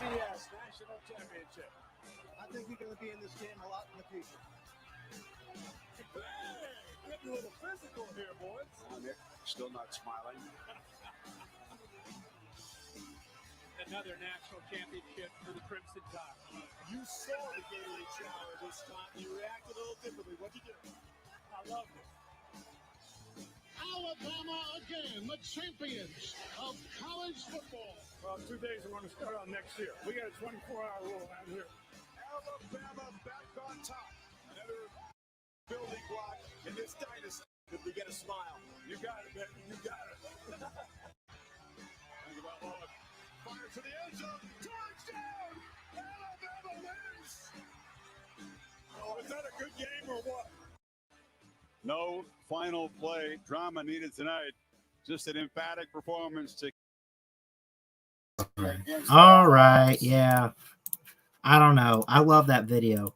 FCS National Championship. I think you're going to be in this game a lot in the future. Hey, getting a little physical here, boys. Still not smiling. Another national championship for the Crimson Tide. You saw the Gatorade shower this time. You reacted a little differently. What'd you do? I loved it. Alabama again, the champions of college football. Well, 2 days we're going to start on next year. We got a 24-hour rule out here. Alabama back on top. Another building block in this dynasty. Did we get a smile? You got it, baby. You got it. Think about Lord. Fire to the end zone. Touchdown! Alabama wins! Oh, is that a good game or what? No final play drama needed tonight. Just an emphatic performance to. All right, yeah. I don't know. I love that video.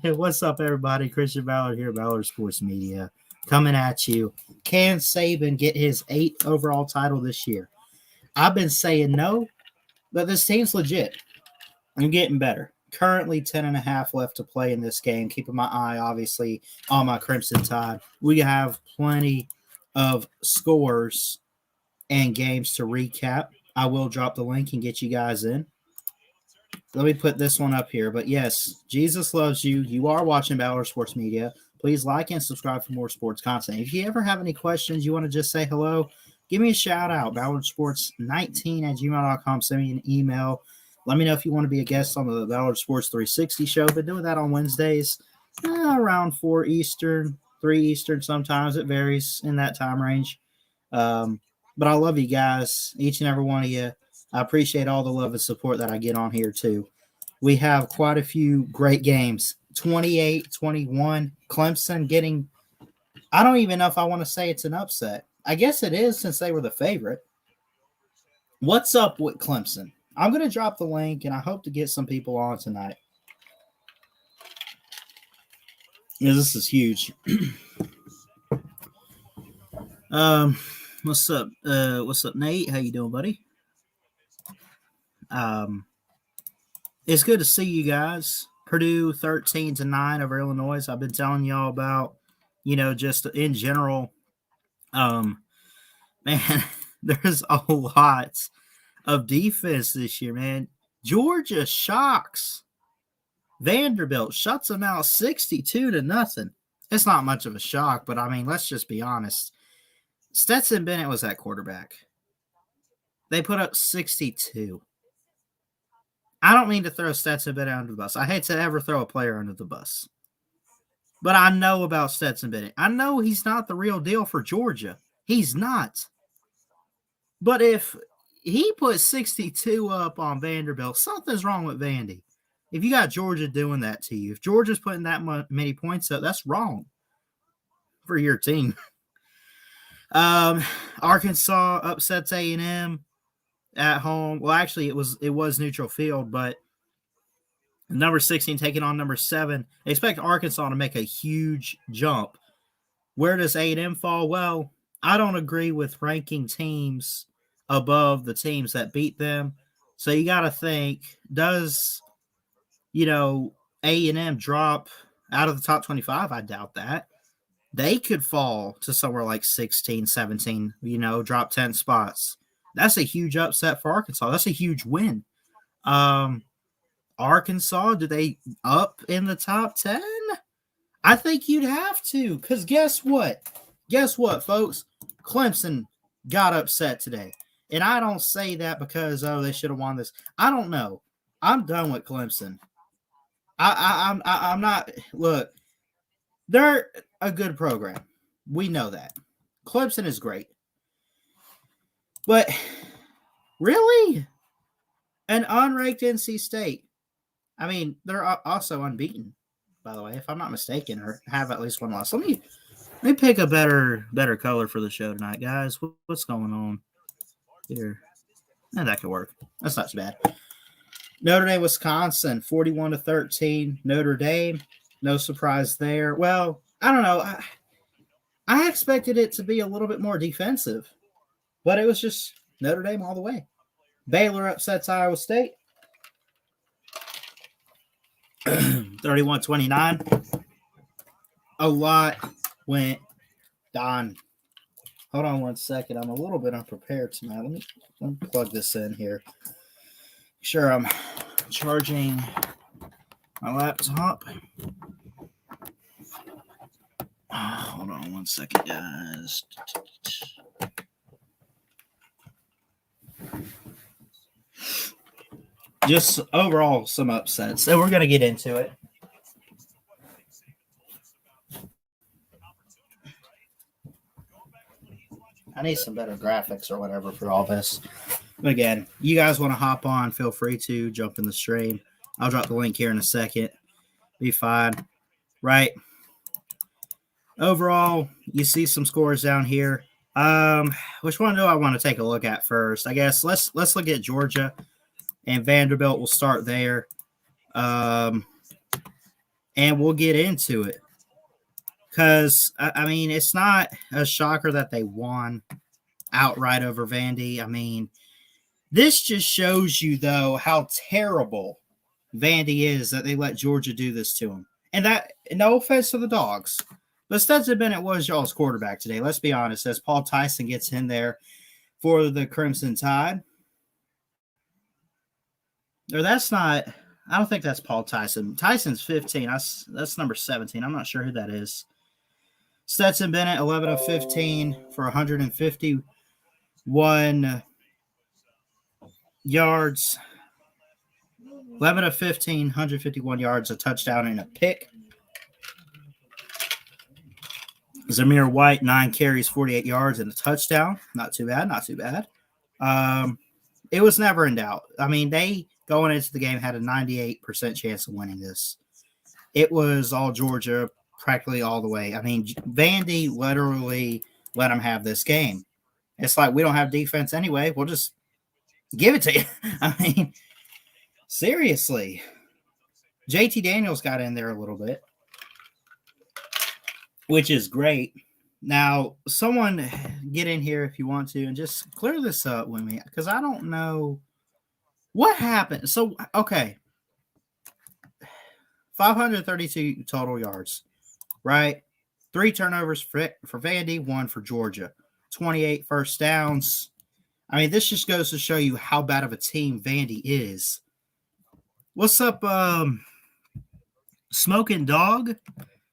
What's up, everybody? Christian Ballard here, Ballard Sports Media, coming at you. Can Saban get his 8th overall title this year? I've been saying no, but this team's legit. I'm getting better. Currently 10.5 left to play in this game. Keeping my eye, obviously, on my Crimson Tide. We have plenty of scores and games to recap. I will drop the link and get you guys in. Let me put this one up here. But yes, Jesus loves you. You are watching Ballard Sports Media. Please like and subscribe for more sports content. If you ever have any questions, you want to just say hello, give me a shout out. ballardsports19@gmail.com. Send me an email. Let me know if you want to be a guest on the Ballard Sports 360 show. Been doing that on Wednesdays around 4 Eastern, 3 Eastern sometimes. It varies in that time range. But I love you guys, each and every one of you. I appreciate all the love and support that I get on here too. We have quite a few great games. 28-21. Clemson getting – I don't even know if I want to say it's an upset. I guess it is since they were the favorite. What's up with Clemson? I'm going to drop the link, and I hope to get some people on tonight. Yeah, this is huge. What's up? What's up, Nate? How you doing, buddy? It's good to see you guys. Purdue 13-9 over Illinois. I've been telling y'all about, just in general. Man, there's a lot of defense this year, man. Georgia shocks. Vanderbilt shuts them out 62-0. It's not much of a shock, but let's just be honest. Stetson Bennett was that quarterback. They put up 62. I don't mean to throw Stetson Bennett under the bus. I hate to ever throw a player under the bus. But I know about Stetson Bennett. I know he's not the real deal for Georgia. He's not. But if he put 62 up on Vanderbilt, something's wrong with Vandy. If you got Georgia doing that to you, if Georgia's putting that many points up, that's wrong for your team. Arkansas upsets A&M at home. Well, actually, it was neutral field, but number 16 taking on number 7. They expect Arkansas to make a huge jump. Where does A&M fall? Well, I don't agree with ranking teams above the teams that beat them. So you got to think, does, A&M drop out of the top 25? I doubt that. They could fall to somewhere like 16, 17, drop 10 spots. That's a huge upset for Arkansas. That's a huge win. Arkansas, do they up in the top 10? I think you'd have to, because guess what? Guess what, folks? Clemson got upset today. And I don't say that because, they should have won this. I don't know. I'm done with Clemson. I'm not – look, they're a good program. We know that. Clemson is great. But really? An unranked NC State. They're also unbeaten, by the way, if I'm not mistaken, or have at least one loss. Let me pick a better color for the show tonight, guys. What's going on here? That could work. That's not too bad. Notre Dame, Wisconsin, 41-13. Notre Dame, no surprise there. Well, I don't know. I expected it to be a little bit more defensive, but it was just Notre Dame all the way. Baylor upsets Iowa State. 31-29. A lot went down. Hold on one second. I'm a little bit unprepared tonight. Let me plug this in here. Sure, I'm charging my laptop. Hold on one second, guys. Just overall, some upsets. So we're going to get into it. I need some better graphics or whatever for all this. But again, you guys want to hop on, feel free to jump in the stream. I'll drop the link here in a second. Be fine. Right. Overall, you see some scores down here. Which one do I want to take a look at first? I guess let's look at Georgia and Vanderbilt. We'll start there. And we'll get into it. Because, I mean, it's not a shocker that they won outright over Vandy. I mean, this just shows you, though, how terrible Vandy is that they let Georgia do this to them. And that, no offense to the Dogs, but Stetson Bennett was y'all's quarterback today. Let's be honest, as Paul Tyson gets in there for the Crimson Tide. Or that's not, I don't think that's Paul Tyson. Tyson's 15. That's number 17. I'm not sure who that is. Stetson Bennett, 11 of 15 for 151 yards. 11 of 15, 151 yards, a touchdown and a pick. Zamir White, 9 carries, 48 yards, and a touchdown. Not too bad, not too bad. It was never in doubt. I mean, they, going into the game, had a 98% chance of winning this. It was all Georgia practically all the way. I mean, Vandy literally let them have this game. It's like, we don't have defense anyway. We'll just give it to you. I mean, seriously. JT Daniels got in there a little bit, which is great. Now, someone get in here if you want to and just clear this up with me, because I don't know what happened. So, okay. 532 total yards, right? 3 turnovers for Vandy, 1 for Georgia. 28 first downs. I mean, this just goes to show you how bad of a team Vandy is. What's up, Smoking Dog?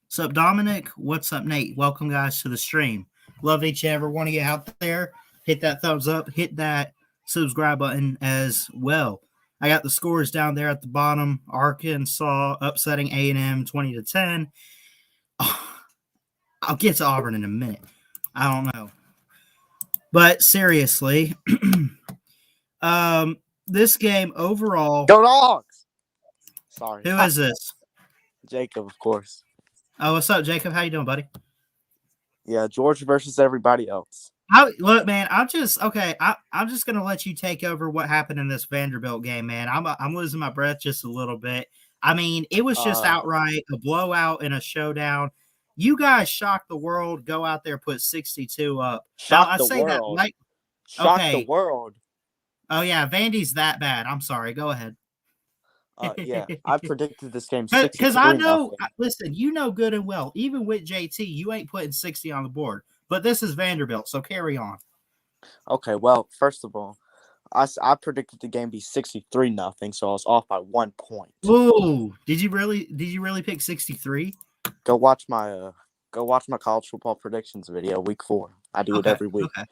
What's up, Dominic? What's up, Nate? Welcome, guys, to the stream. Love each and every one of you out there. Hit that thumbs up. Hit that subscribe button as well. I got the scores down there at the bottom. Arkansas upsetting A&M 20-10. Oh, I'll get to Auburn in a minute. I don't know. But seriously, this game overall. Go Dogs! Sorry. Who is this? Jacob, of course. Oh, what's up, Jacob? How you doing, buddy? Yeah, Georgia versus everybody else. Look, man, I'm just gonna let you take over what happened in this Vanderbilt game, man. I'm losing my breath just a little bit. I mean, it was just outright a blowout and a showdown. You guys shocked the world. Go out there, put 62 up. Shocked the world. Shocked the world. Oh yeah, Vandy's that bad. I'm sorry. Go ahead. Yeah, I predicted this game 63-0. Because I know, listen, you know good and well, even with JT, you ain't putting 60 on the board. But this is Vanderbilt, so carry on. Okay, well, first of all, I predicted the game be 63-0, so I was off by 1 point. Ooh, did you really pick 63? Go watch my college football predictions video, week 4. I do it every week. Okay.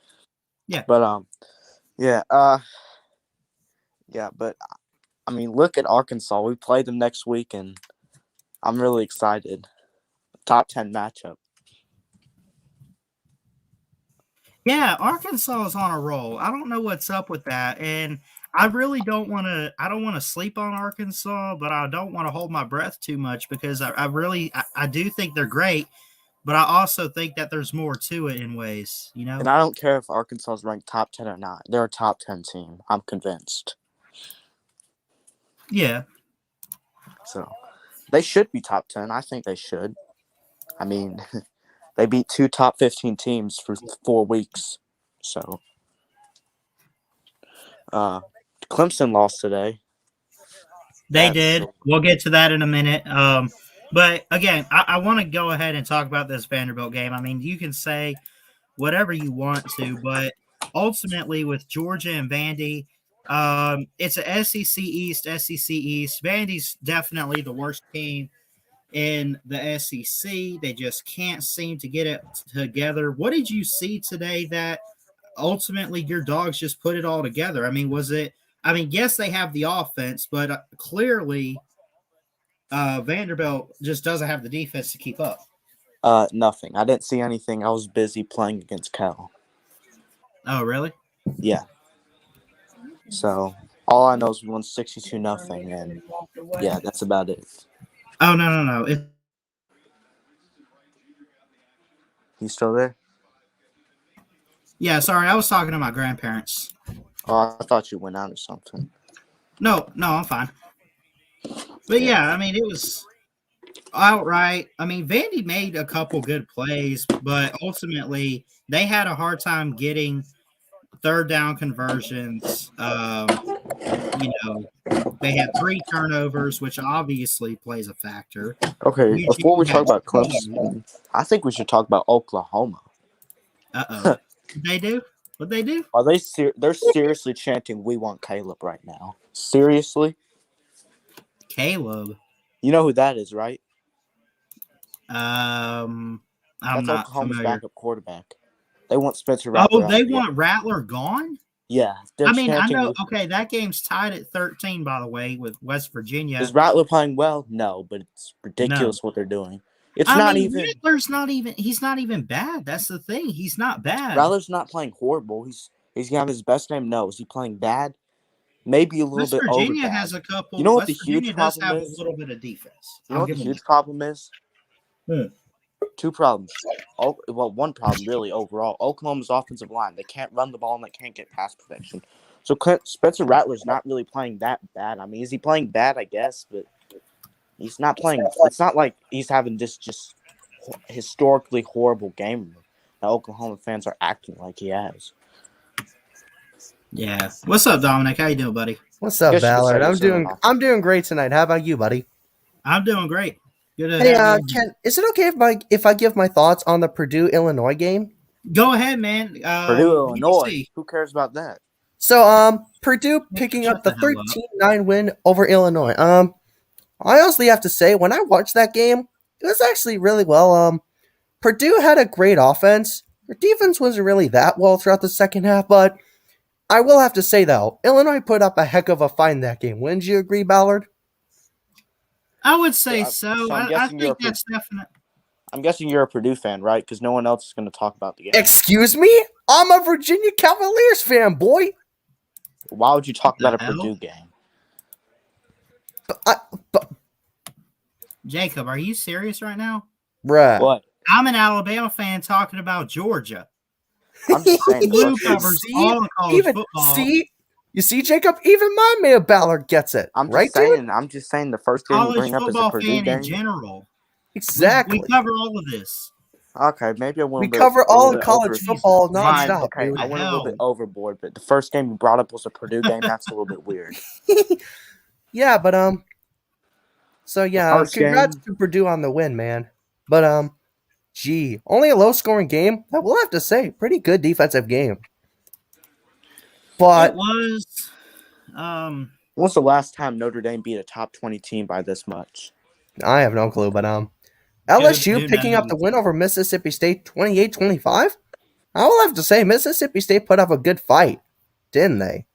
Yeah. But but I mean, look at Arkansas. We play them next week, and I'm really excited. Top 10 matchup. Yeah, Arkansas is on a roll. I don't know what's up with that, and I really don't want to. I don't want to sleep on Arkansas, but I don't want to hold my breath too much because I do think they're great, but I also think that there's more to it in ways, you know. And I don't care if Arkansas is ranked top 10 or not. They're a top 10 team. I'm convinced. Yeah. So they should be top 10. I think they should. I mean, they beat 2 top 15 teams for 4 weeks. So Clemson lost today. They did. We'll get to that in a minute. But again, I want to go ahead and talk about this Vanderbilt game. I mean, you can say whatever you want to, but ultimately with Georgia and Vandy, it's a SEC East, SEC East. Vandy's definitely the worst team in the SEC. They just can't seem to get it together. What did you see today that ultimately your dogs just put it all together? I mean, yes, they have the offense, but clearly Vanderbilt just doesn't have the defense to keep up. Nothing. I didn't see anything. I was busy playing against Cal. Oh, really? Yeah. So all I know is we won 62-0, and yeah, that's about it. Oh, no. You still there? Yeah, sorry, I was talking to my grandparents. Oh, I thought you went out or something. No, I'm fine. But yeah, I mean, it was outright. I mean, Vandy made a couple good plays, but ultimately they had a hard time getting third down conversions. They had 3 turnovers, which obviously plays a factor. Okay, before we talk about Clemson, I think we should talk about Oklahoma. What'd they do? What'd they do? Are they they're seriously chanting, "We want Caleb" right now? Seriously? Caleb. You know who that is, right? I'm That's not Oklahoma's familiar. backup quarterback. They want Spencer Rattler. Oh, they want Rattler gone? Yeah. I mean, I know. Okay, that game's tied at 13, by the way, with West Virginia. Is Rattler playing well? No, but it's ridiculous what they're doing. Rattler's not even. He's not even bad. That's the thing. He's not bad. Rattler's not playing horrible. He's gonna have his best game. No, is he playing bad? Maybe a little bit over. West Virginia has a couple. You know what West the huge Virginia problem does have is? a little bit of defense. You know what the huge problem is? 2 problems. One problem really overall. Oklahoma's offensive line. They can't run the ball and they can't get pass protection. So Spencer Rattler's not really playing that bad. I mean, is he playing bad? I guess, but he's not playing. It's not like he's having this just historically horrible game that Oklahoma fans are acting like he has. Yeah. What's up, Dominic? How you doing, buddy? What's up, Ballard? I'm doing great tonight. How about you, buddy? I'm doing great. Good. Hey, Ken, is it okay if I give my thoughts on the Purdue-Illinois game? Go ahead, man. Purdue, Illinois. Who cares about that? So, Purdue picking up the 13-9 win over Illinois. I honestly have to say, when I watched that game, it was actually really well. Purdue had a great offense. Their defense wasn't really that well throughout the second half, but I will have to say, though, Illinois put up a heck of a fight in that game. Wouldn't you agree, Ballard? I would say so. I think that's definite. I'm guessing you're a Purdue fan, right? Because no one else is going to talk about the game. Excuse me? I'm a Virginia Cavaliers fan, boy. Why would you talk about a Purdue game? Jacob, are you serious right now? Bruh. What? I'm an Alabama fan talking about Georgia. I'm just saying. Blue covers all of college football. You see, Jacob, even my man Ballard gets it. I'm just saying the first game you bring up is a Purdue game. In general. Exactly. We cover all of this. Okay, maybe I went. We cover all of college football nonstop. Okay, I went a little bit overboard, but the first game you brought up was a Purdue game. That's a little bit weird. Yeah, but So yeah, congrats to Purdue on the win, man. But only a low-scoring game. I will have to say, pretty good defensive game. But it was. When's the last time Notre Dame beat a top 20 team by this much? I have no clue, but LSU picking up the win over Mississippi State 28-25? I will have to say Mississippi State put up a good fight, didn't they?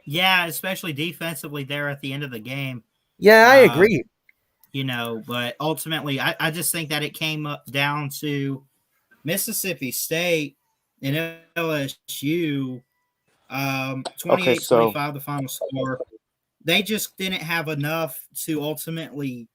Yeah, especially defensively there at the end of the game. Yeah, I agree. But ultimately, I just think that it came up down to Mississippi State and LSU, 28-25, the final score. They just didn't have enough to ultimately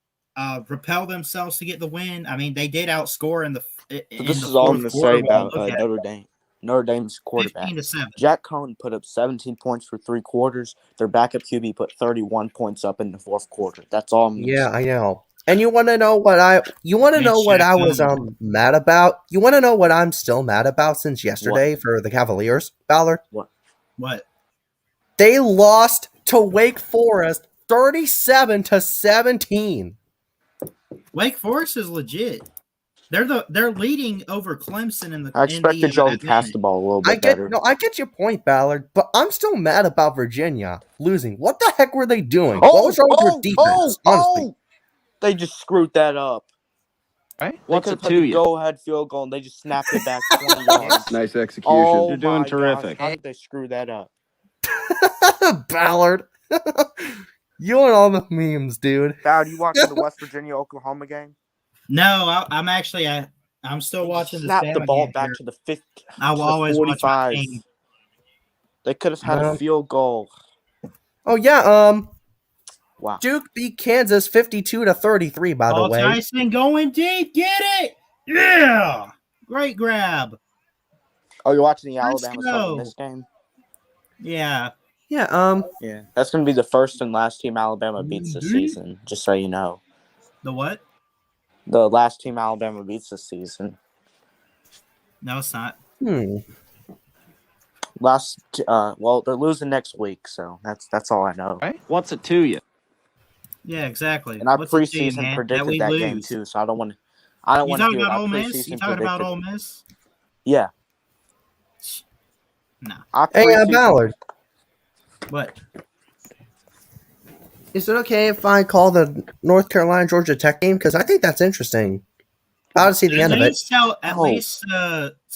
propel themselves to get the win. I mean, they did outscore in the This is all I'm going to say about Notre Dame. Notre Dame's quarterback. Jack Cohn put up 17 points for 3 quarters. Their backup QB put 31 points up in the fourth quarter. That's all I'm going to say. I know. And you want to know what I was mad about? You want to know what I'm still mad about since yesterday for the Cavaliers, Ballard? What? They lost to Wake Forest 37-17. Wake Forest is legit. They're leading over Clemson in the. I expected y'all to pass the ball a little bit better. I get your point, Ballard, but I'm still mad about Virginia losing. What the heck were they doing? What was wrong with their defense? Honestly, they just screwed that up. Right? They could have put the go-ahead field goal, and they just snapped it back 20 yards. Nice execution. Oh, You're doing my terrific. Gosh, how did they screw that up? Ballard, you and all the memes, dude. Ballard, you watching the West Virginia-Oklahoma game? No, I'm actually I'm still watching. Snap the ball back to the 50. I will always 45. watch. They could have had a field goal. Oh yeah, Wow. Duke beat Kansas 52-33. By the way, Tyson going deep, get it, yeah, great grab. Oh, you're watching the Let's Alabama go. Southern Miss game? Yeah, yeah, Yeah, that's going to be the first and last team Alabama beats this season, just so you know. the what? The last team Alabama beats this season. No, it's not. Well, they're losing next week, so that's all I know. Right? What's it to you? Yeah, exactly. And I What's it to you, preseason man? predicted that game lose. too, so I don't want to. You talking hear it. about I Ole Miss? preseason You talking about predicted. Ole Miss? Yeah. No. Hey, Ballard, What? is it okay if I call the North Carolina Georgia Tech game? Because I think that's interesting. About to see the end of it. At least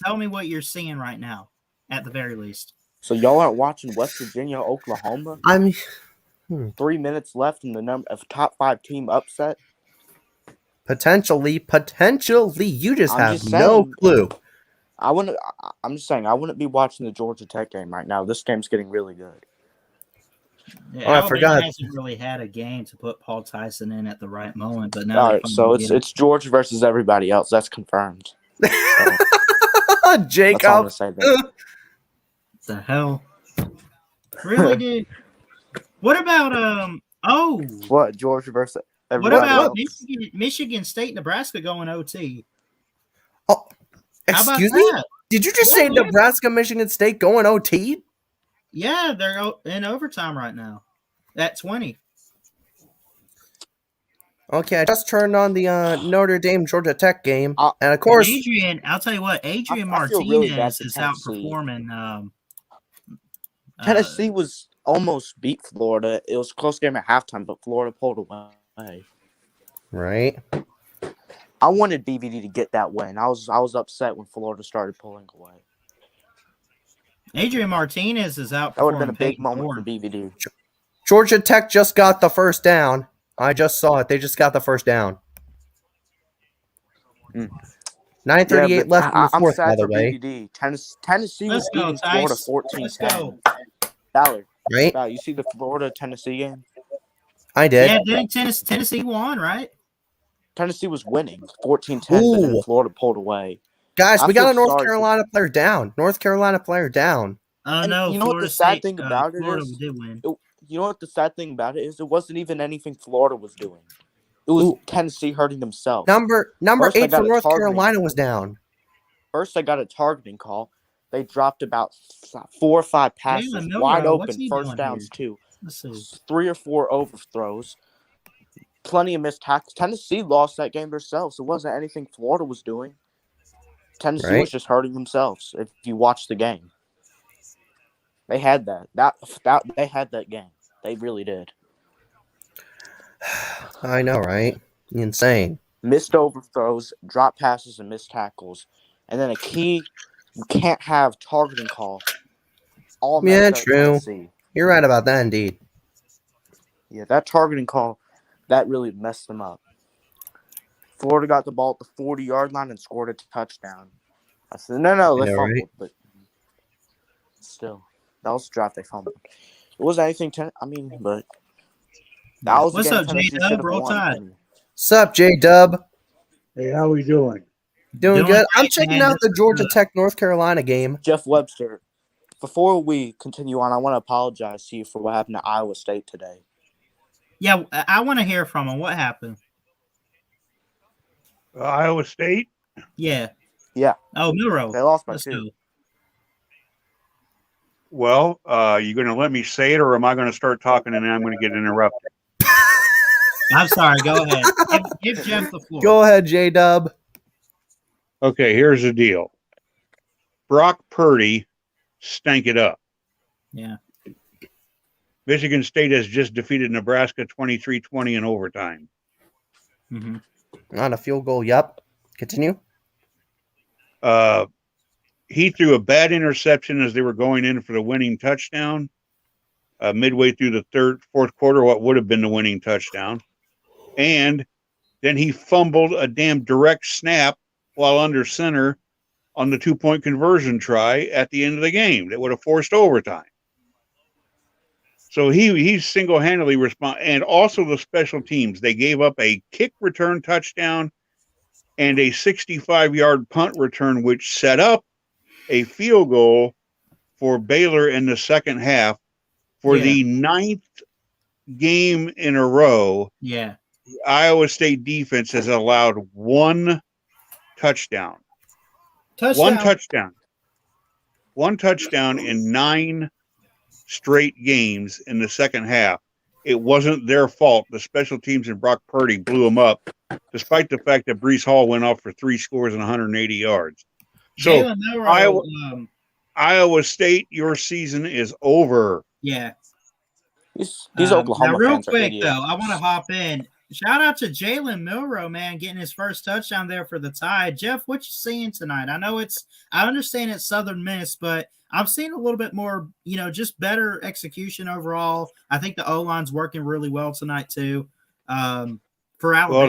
tell me what you're seeing right now, at the very least. So y'all aren't watching West Virginia, Oklahoma? I mean, 3 minutes left in the number of top 5 team upset. potentially, you just I'm have just no saying. clue. I'm just saying I wouldn't be watching the Georgia Tech game right now. This game's getting really good. Yeah, Oh, I Alabama forgot. hasn't really had a game to put Paul Tyson in at the right moment, but now. All right, so it's Georgia versus everybody else. That's confirmed. So, Jacob. that's all I'm gonna say there. the hell. Really, dude? What about What, Georgia versus What everybody about else? Michigan State, Nebraska going OT? Oh, How about excuse me? that? Did you just say Yeah. Nebraska, Michigan State going OT? Yeah, they're in overtime right now at 20. Okay, I just turned on the Notre Dame Georgia Tech game, Uh, and of course, I'll tell you what, Adrian I feel really bad Martinez for is Tennessee. outperforming. Tennessee was almost beat Florida. It was a close game at halftime, but Florida pulled away. right? I wanted BVD to get that win. I was upset when Florida started pulling away. Adrian Martinez is outperforming. That would have been a big Peyton moment Ford. for BVD. Georgia Tech just got the first down. I just saw it. They just got the first down. 9:38 left in the I'm fourth, sad by the for way. BVD. Tennessee was Let's go, beating Florida Tice. 14-10. Let's go. Ballard, Right? you see the Florida-Tennessee game? I did. Yeah, didn't Tennessee won, right? Tennessee was winning 14-10, but then Ooh. Florida pulled away. Guys, I we got feel a North sorry for- Carolina player down. North Carolina player down. Oh And no, you know what Florida the sad State, thing about it Florida is? did win. You know what the sad thing about it is? It wasn't even anything Florida was doing. It was Ooh. Tennessee hurting themselves. Number First, I 8 got for a North targeting. Carolina was down. First, I got a targeting call. They dropped about 4 or 5 passes, Milroe, wide what's open, he first doing downs here? too. Let's see. 3 or 4 overthrows. Plenty of missed tackles. Tennessee lost that game themselves. It wasn't anything Florida was doing. Tennessee Right. was just hurting themselves. If you watch the game, they had that. They had that game. They really did. I know, right? Insane. Missed overthrows, drop passes, and missed tackles, and then a key. You can't have targeting call. All Yeah, messed up true. Tennessee. You're right about that, indeed. Yeah, that targeting call, that really messed them up. Florida got the ball at the 40-yard line and scored a touchdown. I said, no, they know, fumbled, right? but still, that was the drive they fumbled. It wasn't anything, but that was the What's game up, Tennessee J-Dub? should have Roll won. Tide. Sup, J-Dub? Hey, how we doing? Doing Doing good. I'm great, checking man. out the Georgia Tech North Carolina game. Jeff Webster, before we continue on, I want to apologize to you for what happened to Iowa State today. Yeah, I want to hear from him. What happened? Iowa State? Yeah. Yeah. Oh, Milroe. They lost by Let's 2. go. Well, you going to let me say it, or am I going to start talking and then I'm going to get interrupted? I'm sorry. Go ahead. Give Jeff the floor. Go ahead, J-Dub. Okay, here's the deal. Brock Purdy stank it up. Yeah. Michigan State has just defeated Nebraska 23-20 in overtime. Mm-hmm. On a field goal, yep. Continue. He threw a bad interception as they were going in for the winning touchdown. Midway through the fourth quarter, what would have been the winning touchdown. And then he fumbled a damn direct snap while under center on the 2-point conversion try at the end of the game that would have forced overtime. So he single-handedly responded. And also the special teams. They gave up a kick return touchdown and a 65-yard punt return, which set up a field goal for Baylor in the second half for the 9th game in a row. Yeah. The Iowa State defense has allowed one touchdown. One touchdown in 9 straight games in the second half. It wasn't their fault. The special teams and Brock Purdy blew them up, despite the fact that Breece Hall went off for 3 scores and 180 yards. So Iowa State, your season is over. Yeah. These Oklahoma now, real fans quick, are idiots. though, I want to hop in. Shout out to Jalen Milroe, man, getting his first touchdown there for the Tide. Jeff, what you seeing tonight? I understand it's Southern Miss, but I'm seeing a little bit more, just better execution overall. I think the O-line's working really well tonight too. For Alabama. Well,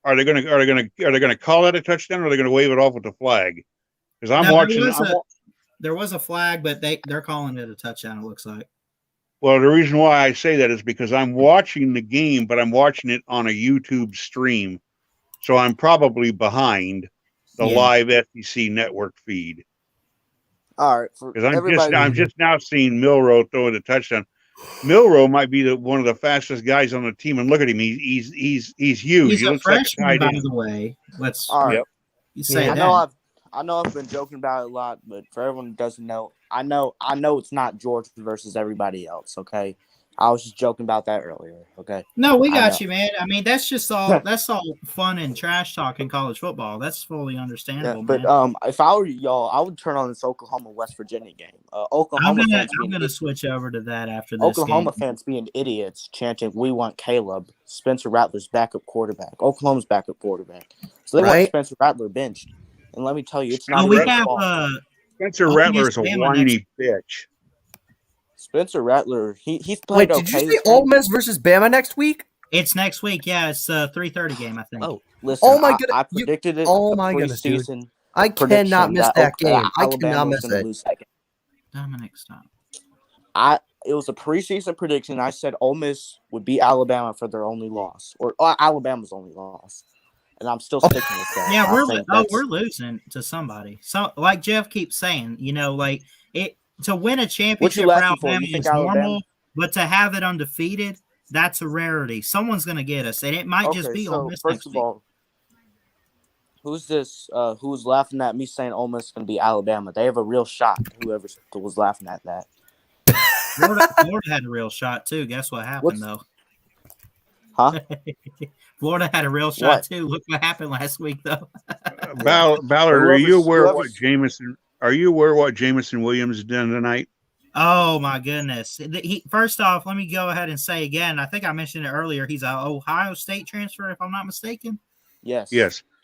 are they going to call that a touchdown, or are they going to wave it off with the flag? Because I'm watching. There was a flag, but they're calling it a touchdown. It looks like. Well, the reason why I say that is because I'm watching the game, but I'm watching it on a YouTube stream, so I'm probably behind the live SEC network feed. All right, because I'm just now seeing Milroe throw the touchdown. Milroe might be one of the fastest guys on the team, and look at him. He's huge. He's a freshman, by the way. Let's say that. I know I've been joking about it a lot, but for everyone who doesn't know, I know it's not Georgia versus everybody else, okay? I was just joking about that earlier, okay? No, we got you, man. I mean, that's all fun and trash talk in college football. That's fully understandable. Yeah, but if I were y'all, I would turn on this Oklahoma-West Virginia game. I'm gonna switch over to that after this. Oklahoma fans being idiots, chanting, "We want Caleb." Spencer Rattler's backup quarterback. Oklahoma's backup quarterback. So they want Spencer Rattler benched. And let me tell you, it's not Spencer Rattler is a whiny bitch. Spencer Rattler, he's played Wait, did you say Ole Miss versus Bama next week? It's next week. Yeah, it's a 3:30 game, I think. Oh, listen. Oh my goodness! I predicted it. Oh my goodness, dude! I cannot miss that game. I cannot miss it. Dominic, stop. It was a preseason prediction. I said Ole Miss would beat Alabama for their only loss, or Alabama's only loss. And I'm still sticking with that. Yeah, we're losing to somebody. So, like Jeff keeps saying, to win a championship for Alabama is normal, but to have it undefeated, that's a rarity. Someone's going to get us, and it might just be Ole Miss. First of all, who's this? Who's laughing at me saying Ole Miss is going to be Alabama? They have a real shot. Whoever was laughing at that. Florida had a real shot too. Guess what happened though? Huh? Florida had a real shot too. Look what happened last week, though. Ballard, are you aware what Jamison Williams did tonight? Oh my goodness! First off, let me go ahead and say again. I think I mentioned it earlier. He's an Ohio State transfer, if I'm not mistaken. Yes.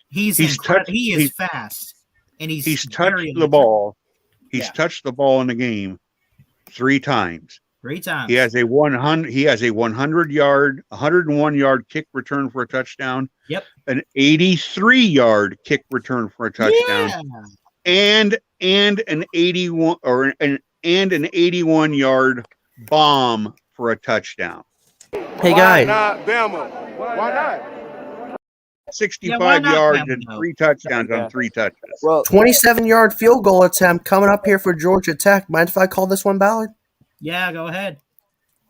He is fast, and he's touched the ball. He's touched the ball in the game 3 times. 3 times. He has a 101-yard kick return for a touchdown. Yep. An 83-yard kick return for a touchdown. Yeah. And an 81-yard bomb for a touchdown. Hey guys. Why not Bama? Why not? 65 yards and 3 touchdowns on 3 touches. Well, 27-yard field goal attempt coming up here for Georgia Tech. Mind if I call this one, Ballard? Yeah, go ahead.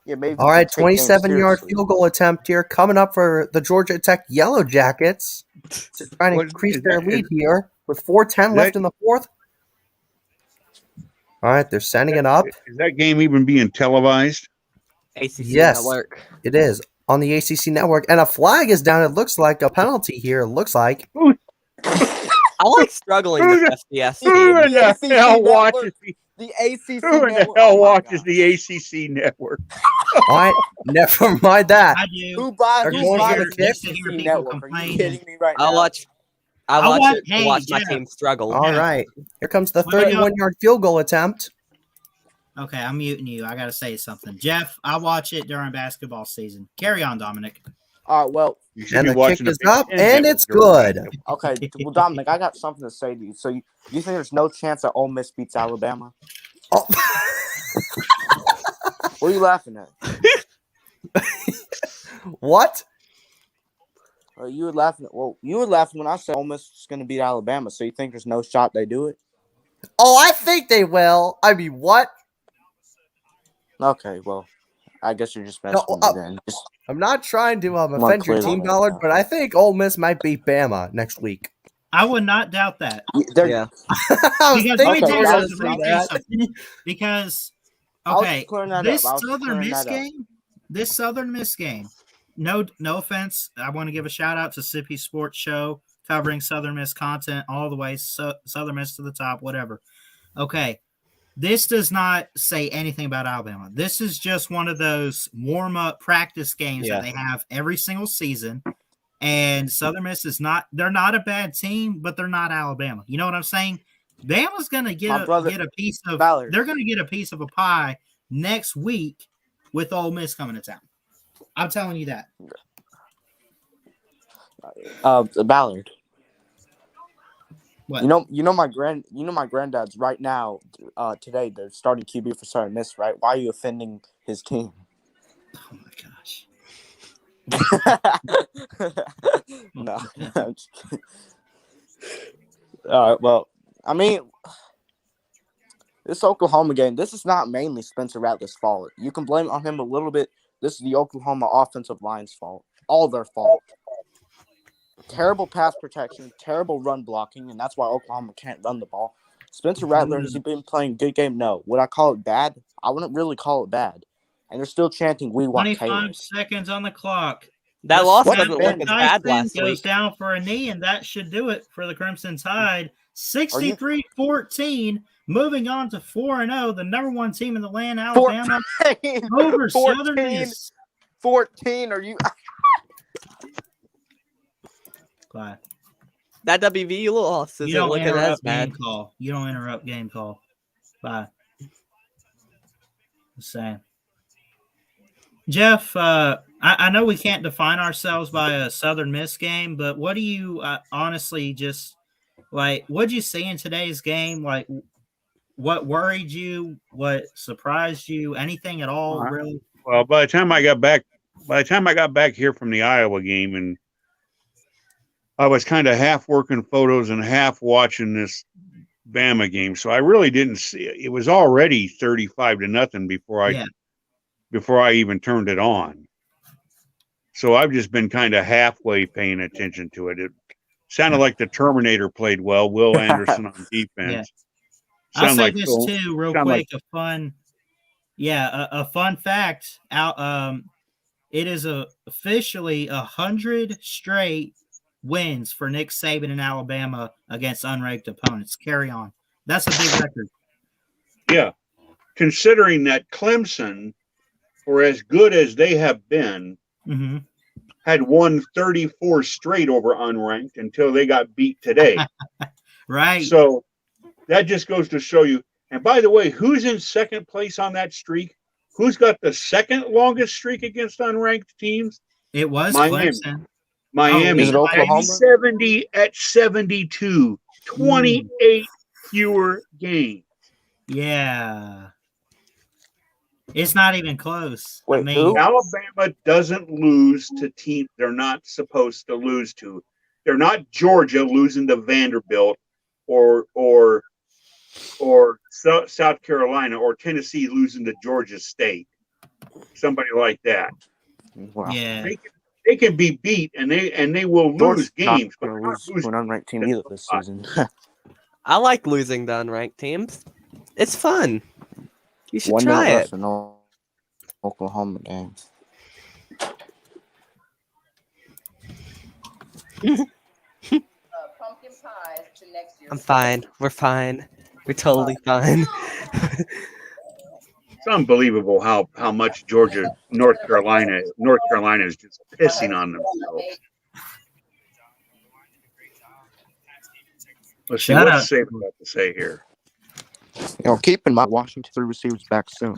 Yeah, maybe. All right, 27-yard field goal attempt here coming up for the Georgia Tech Yellow Jackets. Trying to increase their lead here with 4:10 left in the fourth. All right, they're sending it up. Is that game even being televised? Yes, it is. on the ACC network, and a flag is down. It looks like a penalty here. It looks like. I like struggling Who with FCS Who in teams. the hell watches The ACC Who in the network. hell Oh my watches God. the ACC network? All right, never mind that. I do. Who buys They're who going buys for the the kick. Just to hear ACC people network? Are you complain. kidding me right now? I watch it to watch my Jeff, team struggle. All right, here comes the Well, 31-yard field goal attempt. Okay, I'm muting you. I got to say something. Jeff, I watch it during basketball season. Carry on, Dominic. All right, well, You should And be the watching kick is Big up, Ten and network it's during good. basketball. okay. Well, Dominic, I got something to say to you. So, you think there's no chance that Ole Miss beats Alabama? Oh. What are you laughing at? What? You were laughing. Well, you were laughing when I said Ole Miss is going to beat Alabama. So you think there's no shot they do it? Oh, I think they will. I mean, what? Okay, well, I guess you're just messing with me then. I'm not trying to Wanna offend your clear team, that Ballard, up. but I think Ole Miss might beat Bama next week. I would not doubt that. Yeah. I was Because thinking let me you tell were you gonna something. say Let me tell you that. something. Because, I was okay, just clearing that this up. I was Southern clearing Miss that up. game, this Southern Miss game, no offense. I want to give a shout out to Sippy Sports Show covering Southern Miss content all the way, Southern Miss to the top, whatever. Okay, this does not say anything about Alabama. This is just one of those warm-up practice games that they have every single season. And Southern Miss is not – they're not a bad team, but they're not Alabama. You know what I'm saying? Bama's going to get a piece of – they're going to get a piece of a pie next week with Ole Miss coming to town. I'm telling you that. Ballard. What? You know my granddad's right now today the starting QB for Southern Miss, right? Why are you offending his team? Oh my gosh. No. I'm just kidding. All right, well, I mean, this Oklahoma game, this is not mainly Spencer Rattler's fault. You can blame it on him a little bit. This is the Oklahoma offensive line's fault. All their fault. Terrible pass protection, terrible run blocking, and that's why Oklahoma can't run the ball. Spencer Rattler, has he been playing a good game? No. Would I call it bad? I wouldn't really call it bad. And they're still chanting, "We want 25 Caleb." seconds on the clock. That loss What doesn't look as bad last goes week. down for a knee, and that should do it for the Crimson Tide. 63-14, moving on to 4-0, the number one team in the land, Alabama, 14, over 14, Southern Miss. 14, are you... Quiet. That WVU loss You isn't don't looking as interrupt bad. game call. You don't interrupt game call. Bye. Just saying. Jeff, I know we can't define ourselves by a Southern Miss game, but what do you honestly just like? What'd you see in today's game? Like, what worried you? What surprised you? Anything at all? Really? Well, by the time I got back here from the Iowa game, and I was kind of half working photos and half watching this Bama game, so I really didn't see it. It was already 35-0 before I even turned it on. So I've just been kind of halfway paying attention to it. It sounded like the Terminator played well. Will Anderson on defense. Yeah. I'll say like this Phil, too, real quick. A fun fact. It is officially 100 straight wins for Nick Saban in Alabama against unranked opponents. Carry on. That's a big record. Yeah. Considering that Clemson, for as good as they have been, had won 34 straight over unranked until they got beat today. Right. So that just goes to show you. And by the way, who's in second place on that streak? Who's got the second longest streak against unranked teams? It was Miami. Clemson. Miami. Is it Oklahoma? 70 at 72. 28 fewer games. Yeah. It's not even close. Wait, who? Alabama doesn't lose to teams they're not supposed to lose to. They're not Georgia losing to Vanderbilt or South Carolina or Tennessee losing to Georgia State. Somebody like that. Wow. Yeah. They can be beat and they will lose games. Not going to lose to an unranked team either this season. I like losing to unranked teams. It's fun. You should 1-0 try it. for no Oklahoma game. I'm fine. We're fine. We're totally fine. It's unbelievable how much North Carolina is just pissing on themselves. Let's see Shout what's out. Saban got to say here. Keep in mind, Washington 3 receivers back soon.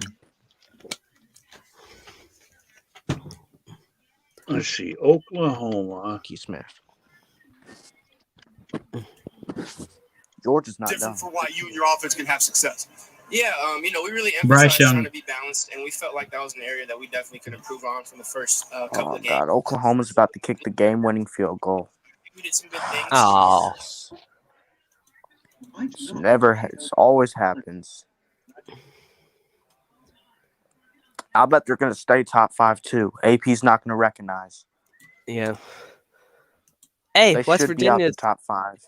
Let's see, Oklahoma. Keith Smith. Georgia's not Different done. for why you and your offense can have success. Yeah, we really Bryce emphasized Young. trying to be balanced, and we felt like that was an area that we definitely could improve on from the first couple Oh, of games. God. Oklahoma's about to kick the game-winning field goal. We did some good things. Oh, It always happens. I bet they're going to stay top 5, too. AP's not going to recognize. yeah. Hey, They West should be out Virginia's the top 5.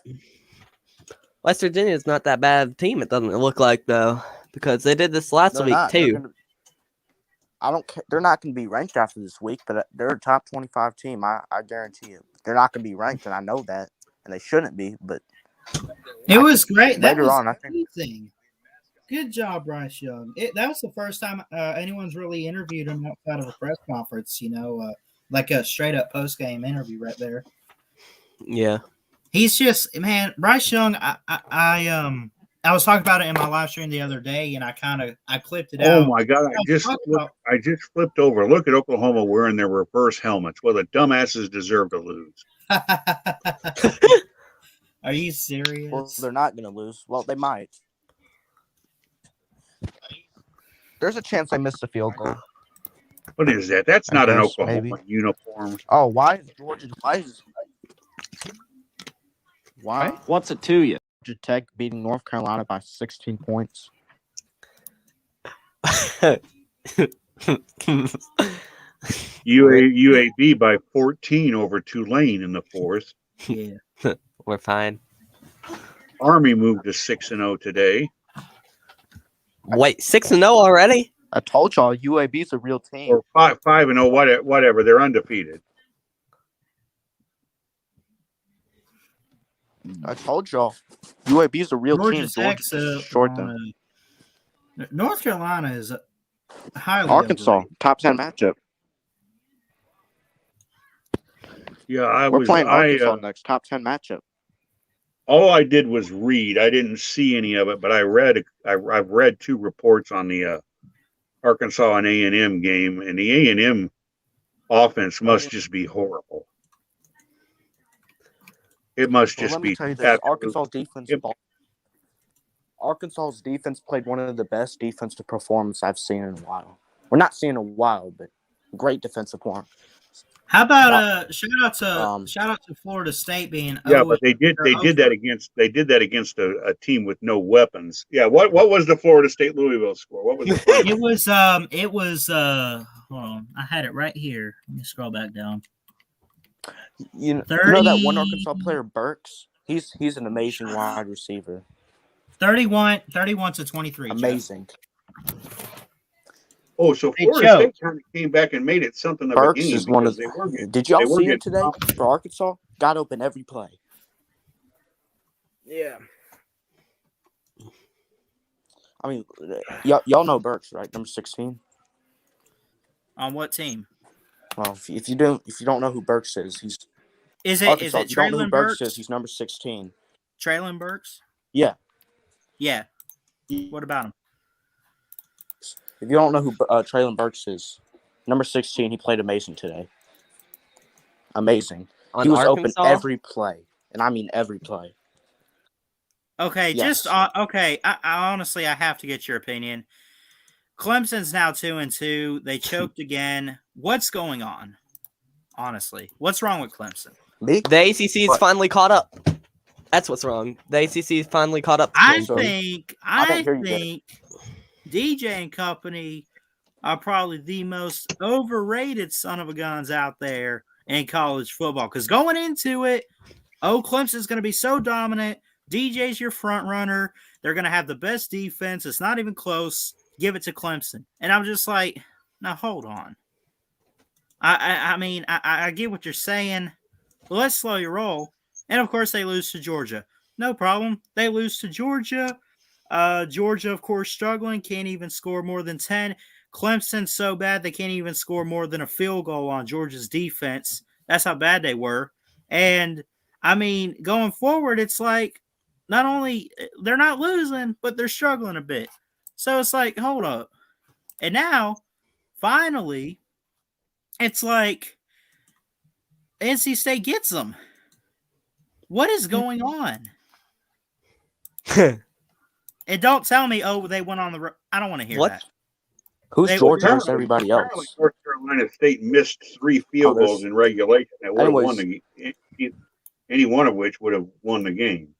West Virginia's not that bad of a team. It doesn't look like though, because they did this last They're week not. They're too. gonna- I don't care. They're not going to be ranked after this week, but they're a top 25 team. I guarantee you. They're not going to be ranked, and I know that. And they shouldn't be, but It was great. That later was on, I think. amazing. Good job, Bryce Young. That was the first time anyone's really interviewed him outside of a press conference, like a straight up post game interview right there. Yeah. He's just, man, Bryce Young. I was talking about it in my live stream the other day, and I clipped it out. Oh my God! I just flipped over. Look at Oklahoma wearing their reverse helmets. Well, the dumbasses deserve to lose. Are you serious? Well, they're not going to lose. Well, they might. There's a chance they missed a field goal. What is that? That's I not an guess, Oklahoma maybe. uniform. Oh, why is Georgia? Why? What's it to you? Georgia Tech beating North Carolina by 16 points? UAB by 14 over Tulane in the fourth. Yeah. We're fine. Army moved to 6-0 today. Wait, 6-0 already? I told y'all UAB's a real team. Or 5-0, whatever. They're undefeated. I told y'all UAB's a real Georgia team. Tech's Georgia short them. North Carolina is highly Arkansas, overrated. top 10 matchup. Yeah, We're playing Arkansas next, top 10 matchup. All I did was read. I didn't see any of it, but I've read two reports on the Arkansas and A&M game, and the A&M offense must just be horrible. It must just let me be. tell you this: Arkansas's defense played one of the best defensive performances I've seen in a while. We're not seeing in a while, but great defensive performance. How about shout out to Florida State being but they did that against a team with no weapons. Yeah, what was the Florida State Louisville score? What was it? It was hold on, I had it right here. Let me scroll back down. You know that one Arkansas player, Burks? He's an amazing wide receiver. 31-23. Amazing. Oh, so Florida State kind of came back and made it something of Burks a game. Is one of did y'all see it today for Arkansas? Got open every play. Yeah. I mean, y'all know Burks, right? Number 16. On what team? Well, if you don't know who Burks is, he's Arkansas. If you don't know who Burks is, he's number 16. Traylon Burks? Yeah. Yeah. What about him? If you don't know who Traylon Burks is, number 16, he played amazing today. Amazing. He was open every play, and I mean every play. Okay, yes. okay. I honestly, I have to get your opinion. Clemson's now 2-2. They choked again. What's going on? Honestly, what's wrong with Clemson? The ACC is finally caught up. That's what's wrong. The ACC is finally caught up. I think DJ and company are probably the most overrated son of a guns out there in college football. Because going into it, Clemson's going to be so dominant. DJ's your front runner. They're going to have the best defense. It's not even close. Give it to Clemson. And I'm just like, now hold on. I mean, I get what you're saying, Well, let's slow your roll. And, of course, they lose to Georgia. No problem. They lose to Georgia. Georgia, of course, struggling. Can't even score more than 10. Clemson's so bad they can't even score more than a field goal on Georgia's defense. That's how bad they were. And, I mean, going forward, it's like not only they're not losing, but they're struggling a bit. So it's like, hold up. And now, finally, it's like NC State gets them. What is going on? And don't tell me, oh, they went on the road. I don't want to hear that. Who's They- Georgia versus Apparently- everybody apparently else? North Carolina State missed 3 field there's- goals in regulation that would have won Anyways. any one of which would have won the game.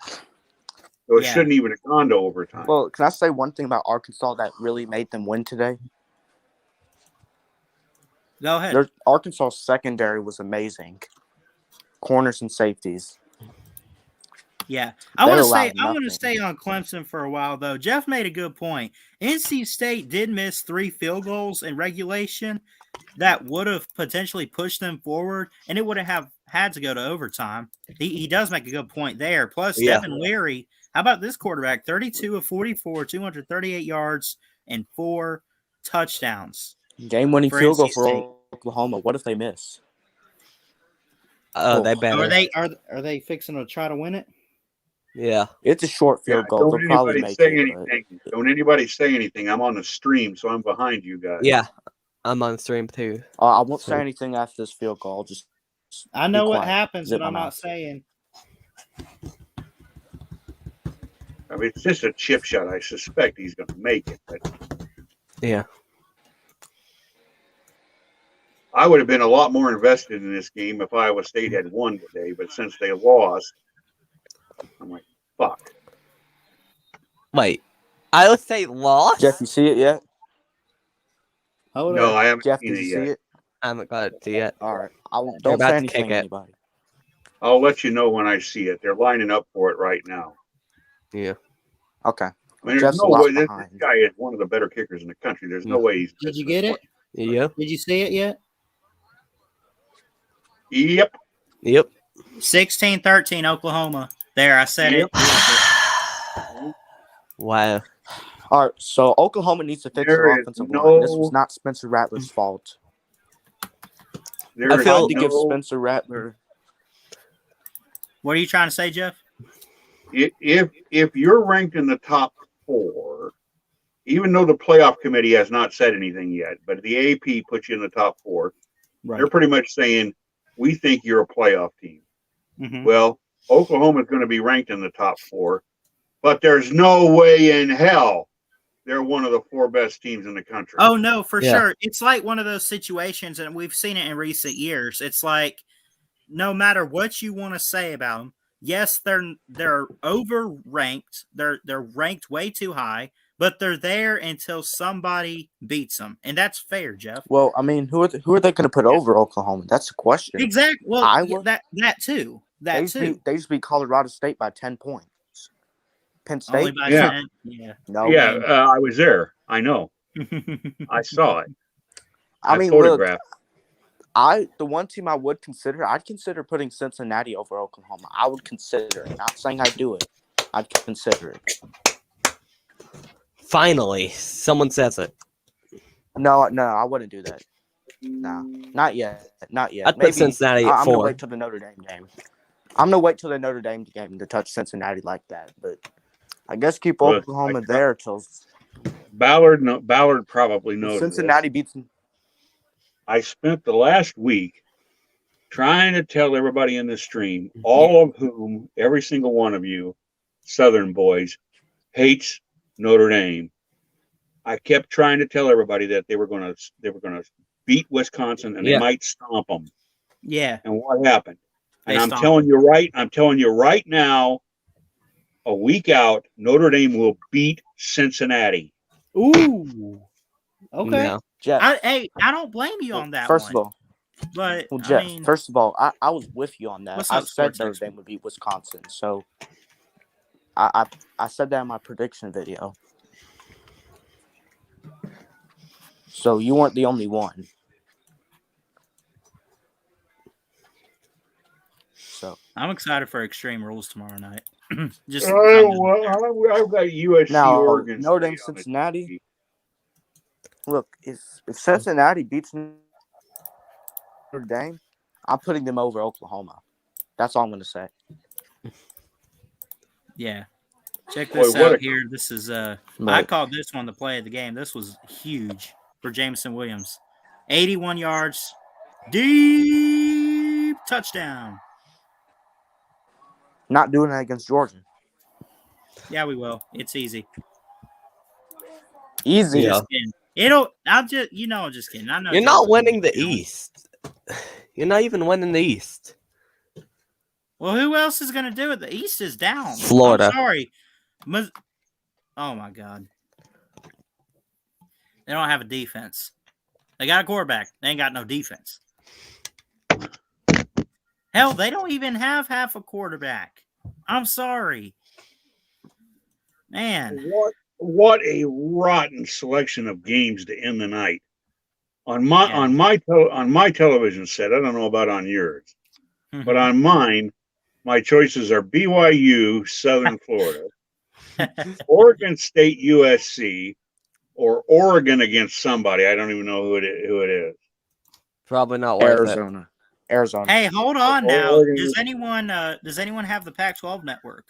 So it Yeah. shouldn't even have gone to overtime. Well, can I say one thing about Arkansas that really made them win today? Go ahead. Arkansas' secondary was amazing. Corners and safeties. Yeah. I They want to allowed say I want to nothing. stay on Clemson for a while though. Jeff made a good point. NC State did miss 3 field goals in regulation that would have potentially pushed them forward, and it would have had to go to overtime. He does make a good point there. Plus, Yeah. Devin Leary, how about this quarterback? 32 of 44, 238 yards, and 4 touchdowns. Game-winning For field goal NC for State. Oklahoma. What if they miss? They better. Are they fixing to try to win it? Yeah. It's a short Yeah, field goal. don't They'll probably anybody make say it. But anything. Don't anybody say anything. I'm on the stream, so I'm behind you guys. Yeah. I'm on the stream too. I won't So- say anything after this field goal. I'll just I know be what quiet. happens, Zip but I'm my not mouth. saying. I mean, it's just a chip shot. I suspect he's going to make it, but Yeah. I would have been a lot more invested in this game if Iowa State had won today. But since they lost, I'm like, fuck. Wait. Iowa State lost? Jeff, you see it yet? Hold No, on. I haven't Jeff, seen did it you see yet. it? I haven't got it to yet. All right. They're Don't about say to anything kick to it. anybody. I'll let you know when I see it. They're lining up for it right now. Yeah. Okay. I mean, there's Jeff's a no lot way this behind. guy is one of the better kickers in the country. There's no way he's. Did you get it? Yeah. Did you see it yet? Yep. Yep. 16-13 Oklahoma. There, I said Yep. it. Wow. All right. So Oklahoma needs to fix There their is offensive no- line. This was not Spencer Rattler's fault. There I is feel- To give no- Spencer Rattler. What are you trying to say, Jeff? if you're ranked in the top 4, even though the playoff committee has not said anything yet, but the AP puts you in the top 4, they're pretty much saying, we think you're a playoff team. Mhm. Well, Oklahoma's going to be ranked in the top 4, but there's no way in hell they're one of the 4 best teams in the country. Oh no, for Yeah. sure. It's like one of those situations, and we've seen it in recent years. It's like no matter what you want to say about them, yes, they're overranked. They're ranked way too high, but they're there until somebody beats them, and that's fair, Jeff. Well, I mean, who are they going to put over Oklahoma? That's the question. Exactly. Well, Iowa? that too. That too. They just beat Colorado State by 10 points. Penn Only State? by Yeah. 10. Yeah. No. Yeah, I was there. I know. I saw it. I mean, photographed. look, the one team I would consider, I'd consider putting Cincinnati over Oklahoma. I would consider it. Not saying I'd do it. I'd consider it. Finally, someone says it. No, I wouldn't do that. No, not yet. Not yet. I'd put Cincinnati at I'm gonna 4. wait till the Notre Dame game. I'm gonna wait till the Notre Dame game to touch Cincinnati like that. But I guess keep Well, Oklahoma there till Ballard probably knows Cincinnati this. beats them. I spent the last week trying to tell everybody in this stream, all of whom, every single one of you, Southern boys, hates Notre Dame. I kept trying to tell everybody that they were going to beat Wisconsin and they might stomp them. Yeah. And what happened? They And I'm stomped telling you right now, a week out, Notre Dame will beat Cincinnati. Ooh. Okay. No. Jeff, I don't blame you on that first one. of all, But well, Jeff, I mean, first of all, I was with you on that. What's I up, said Sports Notre Expert? Dame would beat Wisconsin, so I said that in my prediction video. So you weren't the only one. So I'm excited for Extreme Rules tomorrow night. Just I've got USC now Oregon Notre Dame State on it. Cincinnati. Look, if Cincinnati beats Notre Dame, I'm putting them over Oklahoma. That's all I'm going to say. Yeah. Check this Boy, what out a- here. This is I Right. called this one the play of the game. This was huge for Jameson Williams. 81 yards, deep touchdown. Not doing that against Georgia. Yeah, we will. It's easy. Easy. Yeah. Just kidding. I'm just kidding. I know You're not Georgia's winning the gonna win. East. You're not even winning the East. Well, who else is going to do it? The East is down. Florida. I'm sorry. Oh, my God. They don't have a defense. They got a quarterback. They ain't got no defense. Hell, they don't even have half a quarterback. I'm sorry. Man. What a rotten selection of games to end the night. On my television set, I don't know about on yours, but on mine, my choices are BYU, Southern Florida, Oregon State, USC, or Oregon against somebody. I don't even know who it is. Probably not worth Arizona. Hey, hold on now. Oregon. Does anyone have the Pac-12 network?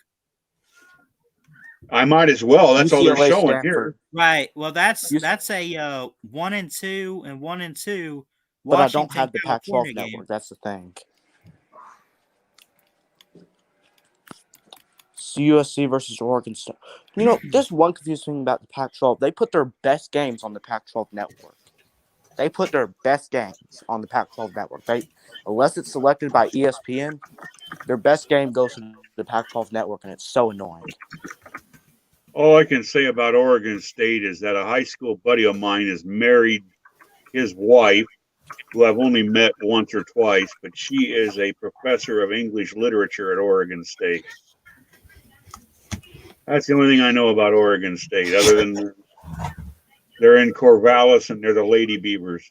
I might as well. That's all they're UCLA, showing Stanford. here. Right. Well, that's a 1 and 2 and 1 and 2. But I don't Washington, have the Pac-12 California game. network. That's the thing. It's USC versus Oregon State. You know, there's one confusing thing about the Pac-12. They put their best games on the Pac-12 network. They put their best games on the Pac-12 network. Unless it's selected by ESPN, their best game goes to the Pac-12 network, and it's so annoying. All I can say about Oregon State is that a high school buddy of mine has married his wife, who I've only met once or twice, but she is a professor of English literature at Oregon State. That's the only thing I know about Oregon State, other than they're in Corvallis and they're the Lady Beavers.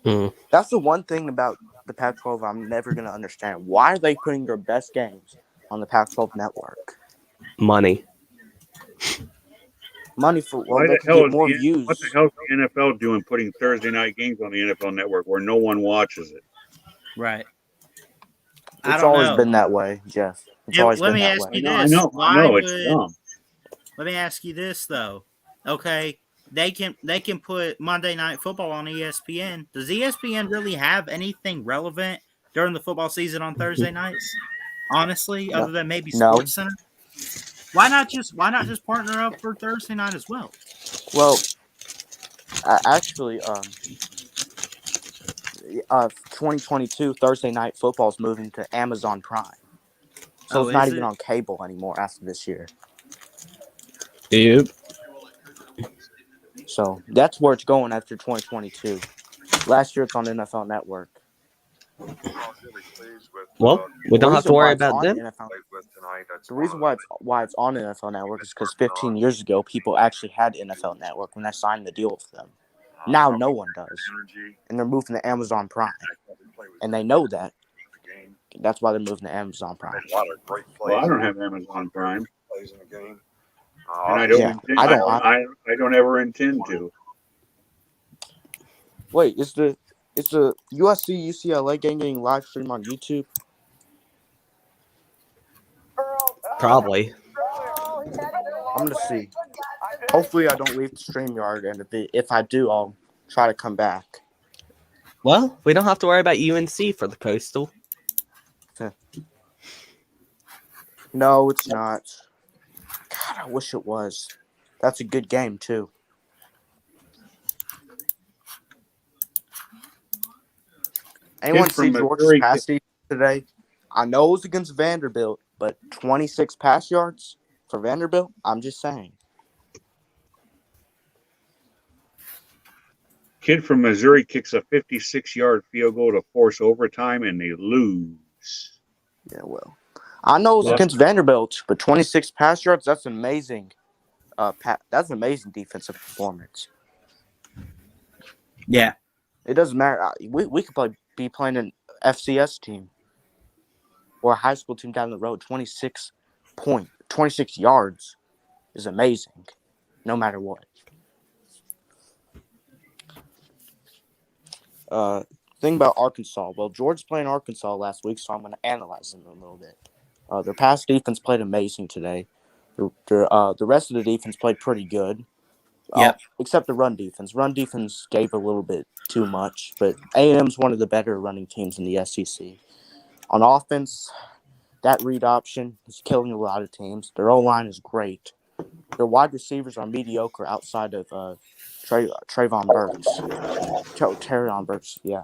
That's the one thing about the Pac-12 I'm never going to understand. Why are they putting their best games on the Pac-12 network? Money. Money for Why they the can hell get is more the, views. what the hell is the NFL doing putting Thursday night games on the NFL network where no one watches it? Right. It's always been that way, Jeff. It's always let been me that ask way. you I this. know, it's dumb. Let me ask you this though. Okay, they can put Monday Night Football on ESPN. Does ESPN really have anything relevant during the football season on Thursday nights? Honestly, other than maybe Sports Center. Why not just partner up for Thursday night as well? Well, actually, 2022 Thursday Night Football is moving to Amazon Prime, so it's not even on cable anymore after this year. Yep. So that's where it's going after 2022. Last year, it's on NFL Network. Well, we don't have to worry about them. The reason why it's on NFL Network is because 15 years ago, people actually had NFL Network when I signed the deal with them. Now no one does, and they're moving to Amazon Prime, and they know that. That's why they're moving to Amazon Prime. Well, I don't have Amazon Prime, and I don't ever intend to. Wait, is the USC UCLA game getting live streamed on YouTube? Probably. I'm gonna see. Hopefully, I don't leave the StreamYard, and if I do, I'll try to come back. Well, we don't have to worry about UNC for the Coastal. No, it's not. God, I wish it was. That's a good game too. Anyone see Georgia's pass defense today? I know it was against Vanderbilt, but 26 pass yards for Vanderbilt? I'm just saying. Kid from Missouri kicks a 56-yard field goal to force overtime, and they lose. Yeah, well, I know it was against Vanderbilt, but 26 pass yards, that's amazing. That's an amazing defensive performance. Yeah. It doesn't matter. We could probably be playing in FCS team or a high school team down the road. 26 yards is amazing, no matter what. Thing about Arkansas. Well, George playing Arkansas last week, so I'm going to analyze them a little bit. Their pass defense played amazing today. The rest of the defense played pretty good. Except the run defense. Run defense gave a little bit too much, but A&M's one of the better running teams in the SEC. On offense, that read option is killing a lot of teams. Their O-line is great. Their wide receivers are mediocre outside of Trayvon Burks. Terrion Burks, yeah.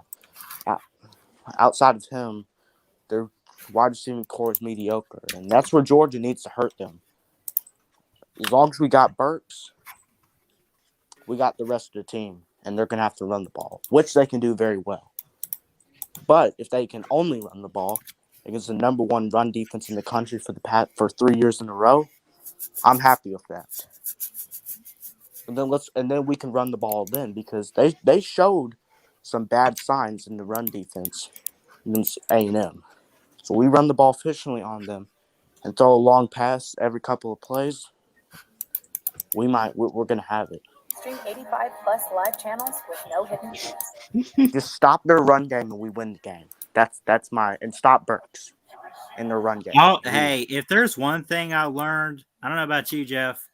Outside of him, their wide receiving core is mediocre, and that's where Georgia needs to hurt them. As long as we got Burks, we got the rest of the team, and they're going to have to run the ball, which they can do very well. But if they can only run the ball against the number one run defense in the country for 3 years in a row, I'm happy with that. And then we can run the ball then, because they showed some bad signs in the run defense against A&M. So we run the ball efficiently on them and throw a long pass every couple of plays, we're going to have it. Stream 85 plus live channels with no hidden fees. Just stop their run game and we win the game. That's and stop Burks in their run game. Oh, hey, if there's one thing I learned, I don't know about you, Jeff.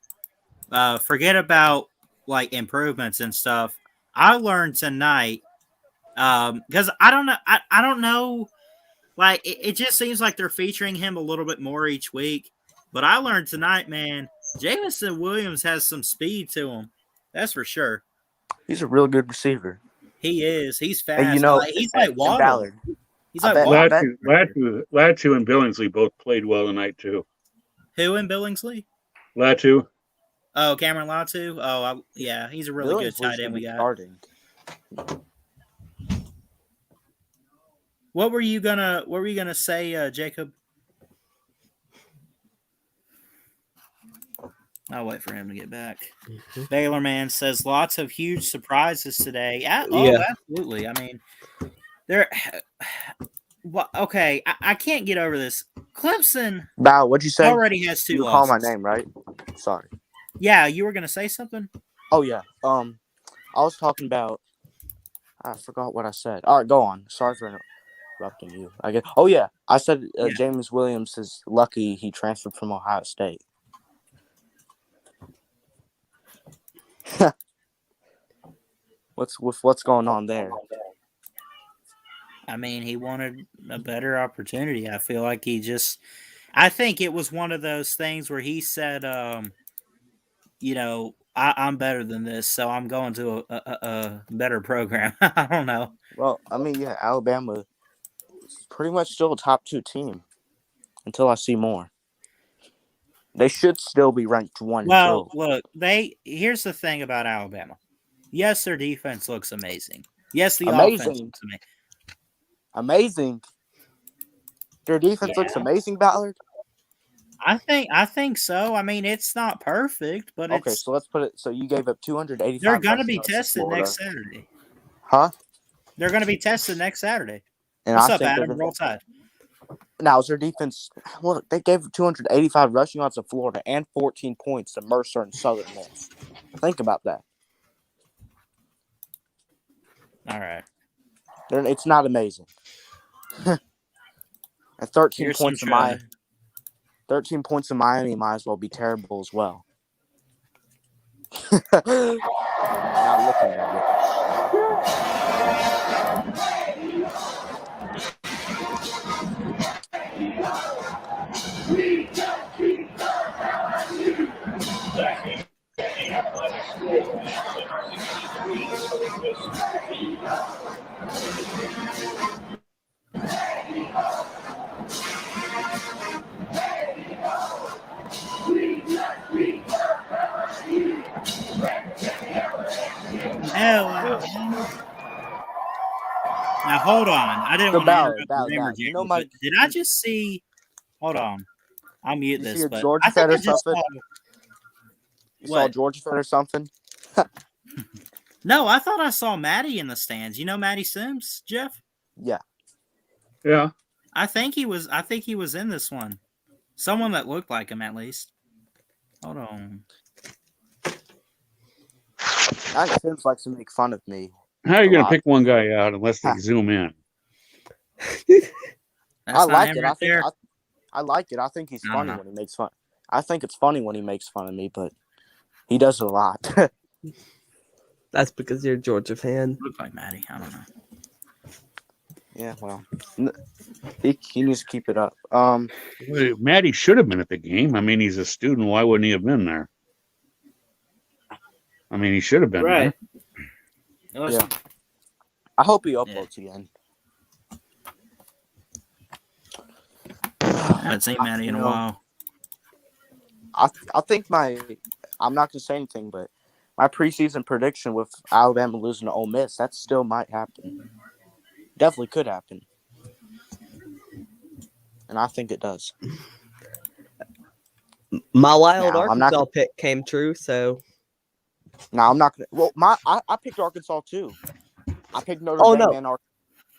Forget about like improvements and stuff. I learned tonight because I don't know. Like it just seems like they're featuring him a little bit more each week. But I learned tonight, man, Jameson Williams has some speed to him. That's for sure. He's a real good receiver. He is. He's fast. And he's like Waddle. He's like Latu and Billingsley both played well tonight too. Who in Billingsley? Latu. Oh, Cameron Latu. Oh, yeah, he's a really good tight end we got. Starting. What were you gonna say, Jacob? I'll wait for him to get back. Mm-hmm. Baylor Man says lots of huge surprises today. Yeah. Absolutely. I mean, well, okay. I can't get over this. Clemson. Bow, what'd you say? Already has 2 you losses. Call my name, right? Sorry. Yeah, you were gonna say something. Oh yeah. I was talking about. I forgot what I said. All right, go on. Sorry for interrupting you. I guess. Oh yeah, I said James Williams is lucky he transferred from Ohio State. What's going on there? I mean, he wanted a better opportunity. I feel like I think it was one of those things where he said, I'm better than this, so I'm going to a better program. I don't know. Well, I mean, yeah, Alabama is pretty much still a top 2 team until I see more. They should still be ranked 1. Well, look, here's the thing about Alabama. Yes, their defense looks amazing. Yes, the offense looks amazing. Amazing. Their defense looks amazing, Ballard. I think so. I mean, it's not perfect, but okay. So let's put it. So you gave up 285. They're going to be tested next Saturday. Huh? They're going to be tested next Saturday. And What's up, Adam? Roll Tide. Now, is their defense? Look, they gave 285 rushing yards to Florida and 14 points to Mercer and Southern Miss. Think about that. All right. It's not amazing. And 13 points in 13 points in Miami might as well be terrible as well. Not looking at it. Now hold on. I didn't want to interrupt you know my. Did I just see? Hold on. I'll mute this. See a but Georgia I think Fed I or just something? You saw Georgia Fed or something? No, I thought I saw Maddie in the stands. You know Maddie Sims, Jeff? Yeah. Yeah. I think he was in this one. Someone that looked like him, at least. Hold on. That seems like to make fun of me. How are you going to pick one guy out unless they zoom in? I like it. I like it. I think he's funny when he makes fun. I think it's funny when he makes fun of me, but he does it a lot. That's because you're a Georgia fan. Look like Maddie. I don't know. Yeah, well, he needs to keep it up. Maddie should have been at the game. I mean, he's a student. Why wouldn't he have been there? I mean, he should have been there. Yeah. I hope he uploads again. I haven't seen Maddie in a while. I think I'm not going to say anything, but my preseason prediction with Alabama losing to Ole Miss, that still might happen. Definitely could happen. And I think it does. My wild Arkansas pick came true, so. No, I'm not going to. Well, I picked Arkansas too. I picked Notre Dame and Arkansas.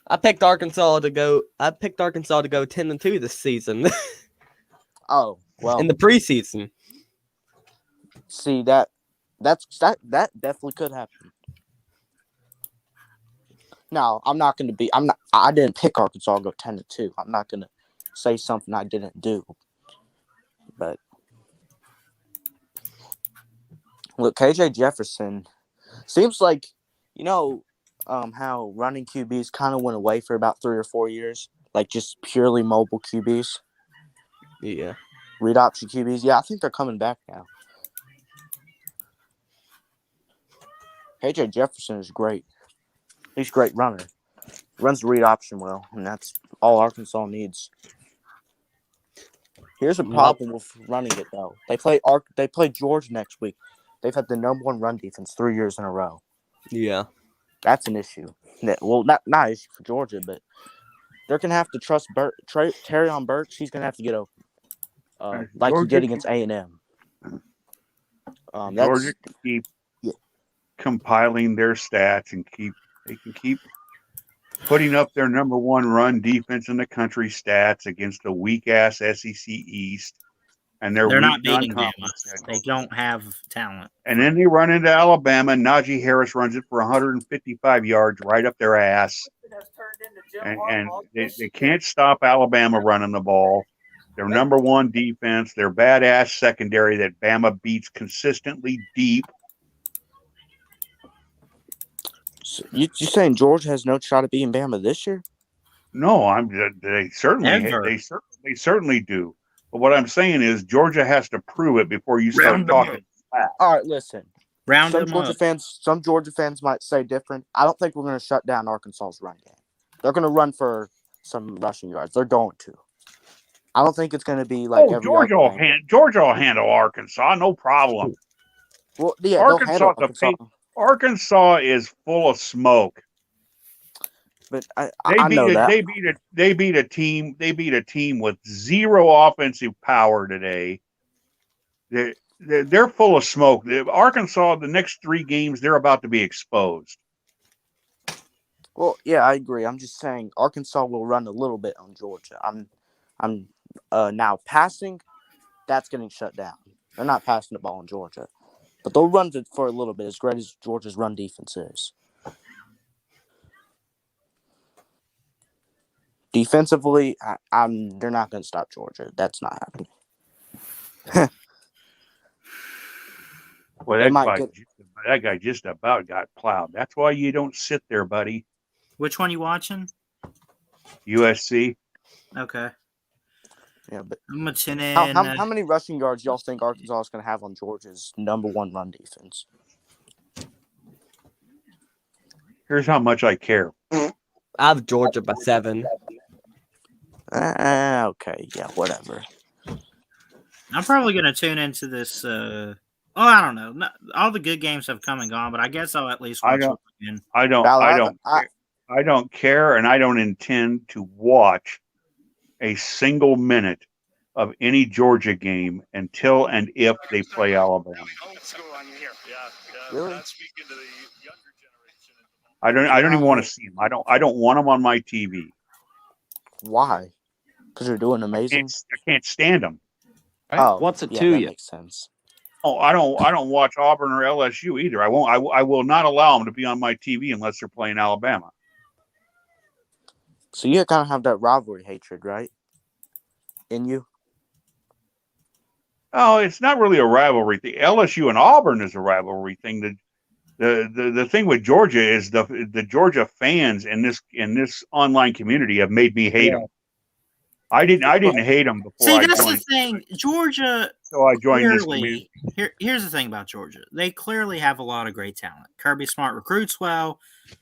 I picked Arkansas to go 10-2 this season. Oh, well. In the preseason. See, that definitely could happen. No, I'm not going to be. I didn't pick Arkansas to go 10-2. I'm not going to say something I didn't do. But look, KJ Jefferson seems like, how running QBs kind of went away for about 3 or 4 years, like just purely mobile QBs. Yeah. Read option QBs. Yeah, I think they're coming back now. KJ Jefferson is great. He's a great runner. Runs the read option well, and that's all Arkansas needs. Here's a problem with running it though. They play Georgia next week. They've had the number 1 run defense 3 years in a row. Yeah, that's an issue. Well, not an issue for Georgia, but they're gonna have to trust Terrion Burks. He's gonna have to get open, like he did against A&M. Georgia can keep compiling their stats and they can keep putting up their number 1 run defense in the country stats against the weak ass SEC East, and they're not beating Bama. They don't have talent. And then they run into Alabama. Najee Harris runs it for 155 yards right up their ass, and they can't stop Alabama running the ball. Their number 1 defense, their badass secondary that Bama beats consistently deep. So you saying Georgia has no shot at beating Bama this year? No, they certainly do. But what I'm saying is Georgia has to prove it before you start talking. All right, listen. Some Georgia fans might say different. I don't think we're going to shut down Arkansas's run game. They're going to run for some rushing yards. They're going to. I don't think it's going to be like Georgia will handle Arkansas, no problem. Well, yeah, Arkansas is full of smoke. But I know that they beat a team with zero offensive power today. They're full of smoke. Arkansas, the next 3 games, they're about to be exposed. Well, yeah, I agree. I'm just saying Arkansas will run a little bit on Georgia. I'm now passing. That's getting shut down. They're not passing the ball on Georgia, but they'll run it for a little bit. As great as Georgia's run defense is. Defensively, they're not going to stop Georgia. That's not happening. Well, that guy just about got plowed. That's why you don't sit there, buddy. Which one you watching? USC. Okay. Yeah, but I'm gonna tune in. How many rushing yards y'all think Arkansas is going to have on Georgia's number 1 run defense? Here's how much I care. I have Georgia by 7. Okay, yeah, whatever. I'm probably gonna tune into this. I don't know. All the good games have come and gone, but I guess I'll at least watch it again. I don't care, and I don't intend to watch a single minute of any Georgia game until and if they play Alabama. Really? I don't even want to see them. I don't want them on my TV. Why? Because they're doing amazing. I can't stand them. Right? Oh, What's it yeah, to that you? makes sense. Oh, I don't watch Auburn or LSU either. I won't. I will not allow them to be on my TV unless they're playing Alabama. So you kind of have that rivalry hatred, right? In you? Oh, it's not really a rivalry thing. LSU and Auburn is a rivalry thing. The thing with Georgia is the Georgia fans in this online community have made me hate them. I didn't hate them before. See, I that's joined. the thing. Georgia. So I joined this community. Here's the thing about Georgia. They clearly have a lot of great talent. Kirby Smart recruits well,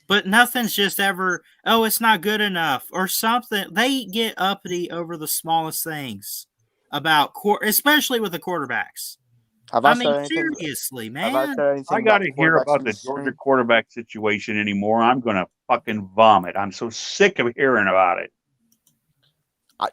but nothing's just ever, oh, it's not good enough or something. They get uppity over the smallest things about, especially with the quarterbacks. I mean, seriously, man. I got to hear about the Georgia quarterback situation anymore. I'm going to fucking vomit. I'm so sick of hearing about it. I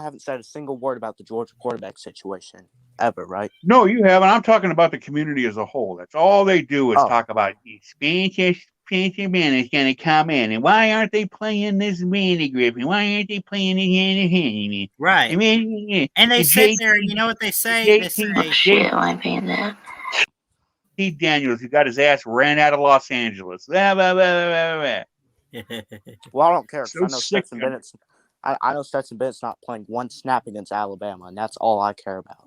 haven't said a single word about the Georgia quarterback situation ever, right? No, you haven't. I'm talking about the community as a whole. That's all they do is talk about Spanish man is going to come in, and why aren't they playing this Manny Griffin? Why aren't they playing this? Right. I mean, and they sit there, and you know what they say? They say, shit, I paying that. Steve Daniels, who got his ass ran out of Los Angeles. Blah, blah, blah, blah, blah. Well, I don't care. So I know Stetson Bennett's not playing one snap against Alabama, and that's all I care about.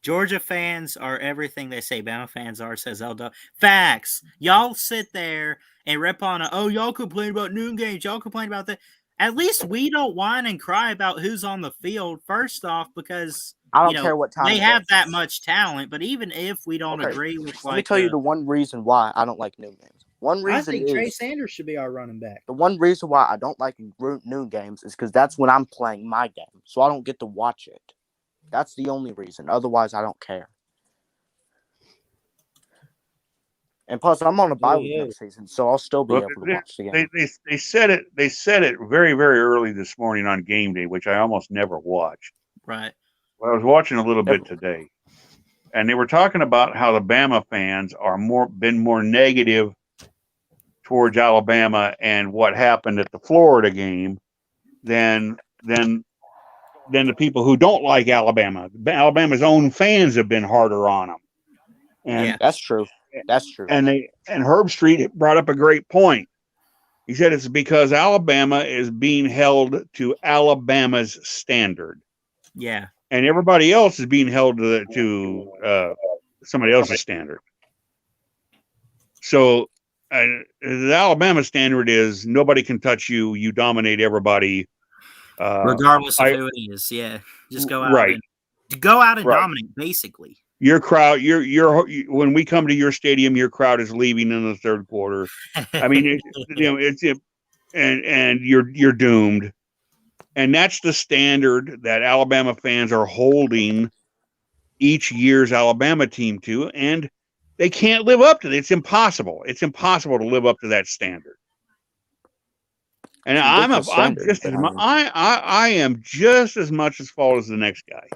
Georgia fans are everything they say Bama fans are, says Eldo. Facts. Y'all sit there and rip on y'all complain about noon games. Y'all complain about that. At least we don't whine and cry about who's on the field, first off, because I don't care what time they have that much talent. But even if we don't agree with let me tell you the one reason why I don't like noon games. One reason I think Trey Sanders should be our running back. The one reason why I don't like noon games is because that's when I'm playing my game, so I don't get to watch it. That's the only reason. Otherwise, I don't care. And plus, I'm on a bye week next season, so I'll still be able to watch the game. They said it. They said it very, very early this morning on game day, which I almost never watch. Right. Well, I was watching a little bit today, and they were talking about how the Bama fans are been more negative towards Alabama and what happened at the Florida game than the people who don't like Alabama. Alabama's own fans have been harder on them. And that's true. That's true. And Herb Street brought up a great point. He said it's because Alabama is being held to Alabama's standard. Yeah. And everybody else is being held to somebody else's standard. So the Alabama standard is nobody can touch you. You dominate everybody. Regardless of who it is. Yeah. Just go out and dominate, basically. Your crowd, when we come to your stadium, your crowd is leaving in the third quarter. I mean, and you're doomed. And that's the standard that Alabama fans are holding each year's Alabama team to, and they can't live up to it. It's impossible. It's impossible to live up to that standard. And I am just as much as fault as the next guy.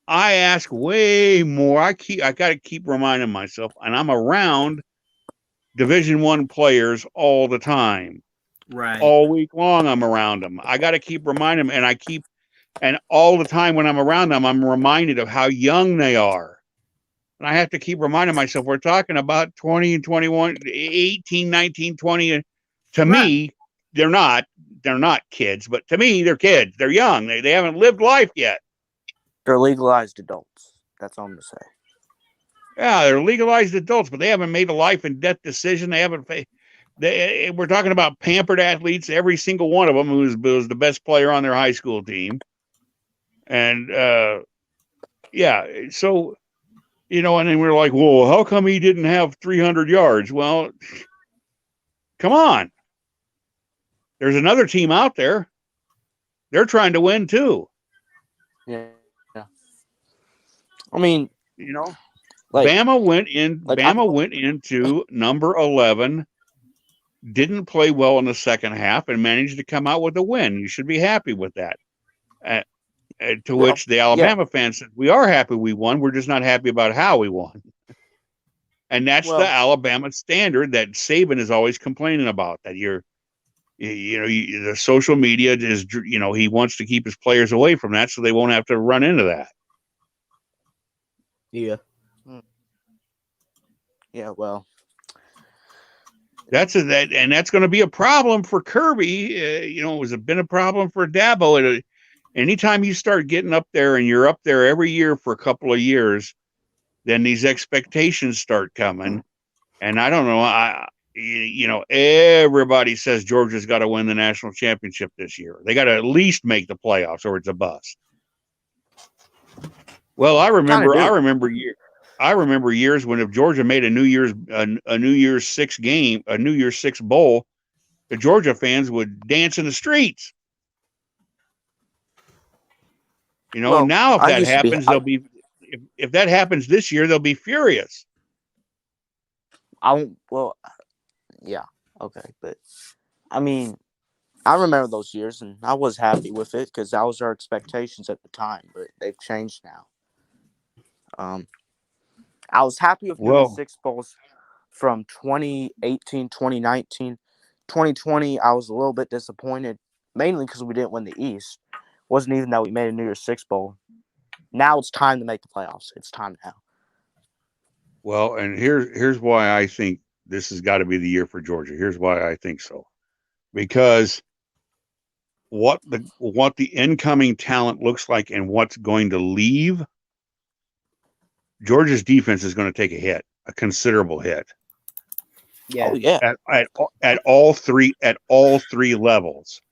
I ask way more. I got to keep reminding myself, and I'm around Division I players all the time. Right. All week long, I'm around them. I got to keep reminding them, and all the time when I'm around them, I'm reminded of how young they are. And I have to keep reminding myself, we're talking about 20 and 21, 18, 19, 20. To me, they're not kids, but to me, they're kids. They're young. They haven't lived life yet. They're legalized adults. That's all I'm going to say. Yeah, they're legalized adults, but they haven't made a life and death decision. They haven't. We're talking about pampered athletes. Every single one of them was the best player on their high school team. And, so, and then we're like, well, how come he didn't have 300 yards? Well, come on. There's another team out there. They're trying to win too. Yeah. I mean, Bama went into number 11, didn't play well in the second half, and managed to come out with a win. You should be happy with that. To which the Alabama fans said, we are happy we won. We're just not happy about how we won. And that's the Alabama standard that Saban is always complaining about, that The social media is, he wants to keep his players away from that so they won't have to run into that. Yeah. Yeah, well. That's going to be a problem for Kirby. It was been a problem for Dabo. Anytime you start getting up there and you're up there every year for a couple of years, then these expectations start coming. And I don't know. Everybody says Georgia's got to win the national championship this year. They got to at least make the playoffs, or it's a bust. Well, I remember years when if Georgia made a New Year's Six bowl, the Georgia fans would dance in the streets. Now if that happens, if that happens this year, they'll be furious. Yeah, okay, but I mean, I remember those years, and I was happy with it because that was our expectations at the time. But they've changed now. I was happy with doing 6 bowls from 2018, 2019. 2020, I was a little bit disappointed, mainly because we didn't win the East. It wasn't even that we made a New Year's Six bowl. Now it's time to make the playoffs. It's time now. Well, and here's why I think this has got to be the year for Georgia. Here's why I think so. Because what the incoming talent looks like and what's going to leave, Georgia's defense is going to take a considerable hit. Yeah. Oh, yeah. At all three levels.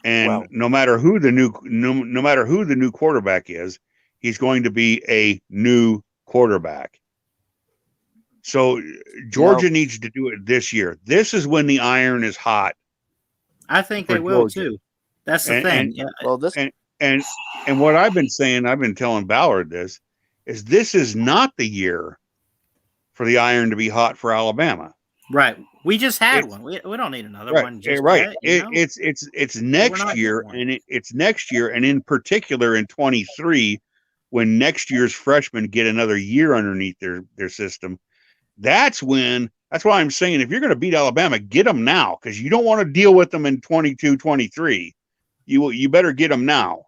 And no matter who the new quarterback is, he's going to be a new quarterback. So Georgia needs to do it this year. This is when the iron is hot. I think they will too. That's the thing. And what I've been saying, I've been telling Ballard this is not the year for the iron to be hot for Alabama. Right. We just had one. We don't need another one. Just right. Yet, it's next year, and it's next year, and in particular in 23, when next year's freshmen get another year underneath their system. That's why I'm saying if you're going to beat Alabama, get them now, because you don't want to deal with them in 22, 23. You better get them now.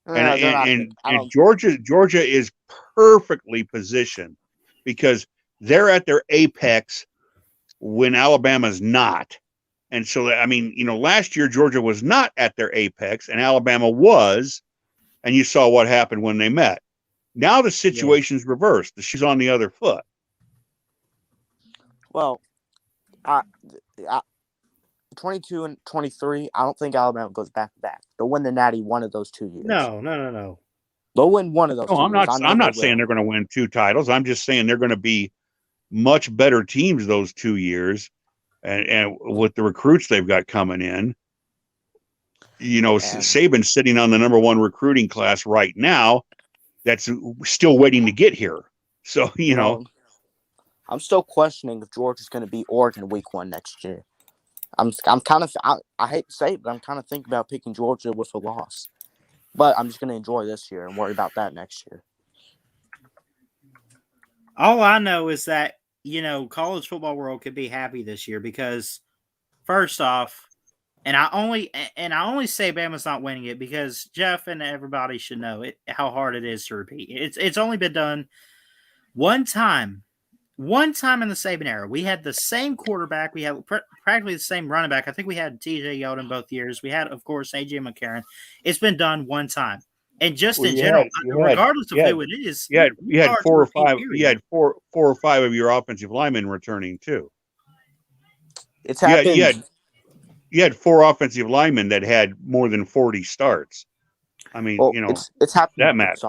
And Georgia is perfectly positioned because they're at their apex when Alabama's not. And so, last year Georgia was not at their apex and Alabama was, and you saw what happened when they met. Now the situation's reversed. The shoe's on the other foot. Well, 22 and 23, I don't think Alabama goes back to back. They'll win the Natty one of those 2 years. No. They'll win one of those. No, I'm not saying they're going to win 2 titles. I'm just saying they're going to be much better teams those 2 years, and with the recruits they've got coming in. Saban's sitting on the number 1 recruiting class right now. That's still waiting to get here. So I'm still questioning if Georgia's going to beat Oregon week 1 next year. I hate to say it, but I'm kind of thinking about picking Georgia with a loss. But I'm just going to enjoy this year and worry about that next year. All I know is that, college football world could be happy this year because, first off, and I only say Bama's not winning it because Jeff and everybody should know how hard it is to repeat. It's only been done one time in the Saban era. We had the same quarterback. We had practically the same running back. I think we had TJ Yeldon both years. We had, of course, AJ McCarron. It's been done one time. And just in general, regardless of who it is, you had 4 or 5. You had four or five of your offensive linemen returning too. It's happened. You had 4 offensive linemen that had more than 40 starts. It's happened. That matters.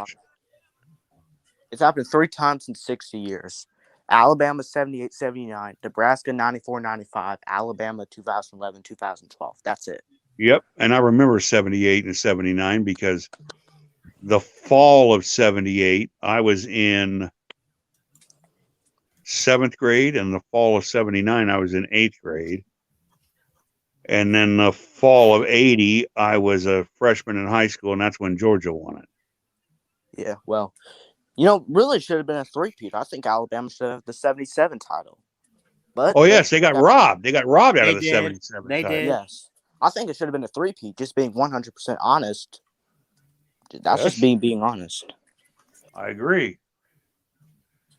It's happened 3 times in 60 years. Alabama 78-79, Nebraska 94-95, Alabama 2011-2012. That's it. Yep, and I remember 78 and 79 because the fall of 78, I was in 7th grade, and the fall of 79, I was in 8th grade. And then the fall of 80, I was a freshman in high school, and that's when Georgia won it. Yeah, well, really should have been a 3-peat. I think Alabama should have the 77 title. But Oh yes, they got robbed. They got robbed out They of the did. 77. They title. did. yes, I think it should have been a three-peat. Just being 100% honest. That's Yes. just being honest. I agree.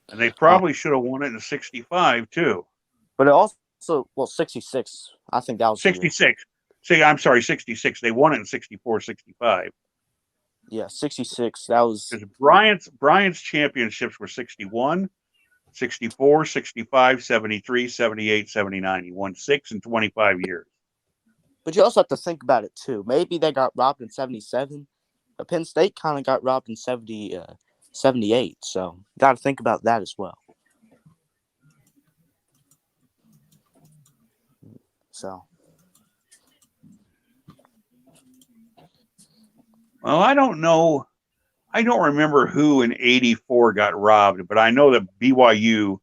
And they probably should have won it in 65 too. But it also, 66. I think that was the year. 66. See, I'm sorry, 66. They won it in 64, 65. Yeah, 66. That was Because Bryant's championships were 61, 64, 65, 73, 78, 79. He won 6 in 25 years. But you also have to think about it too. Maybe they got robbed in 77. But Penn State kind of got robbed in 78. So you got to think about that as well. So. Well, I don't know. I don't remember who in 84 got robbed, but I know that BYU,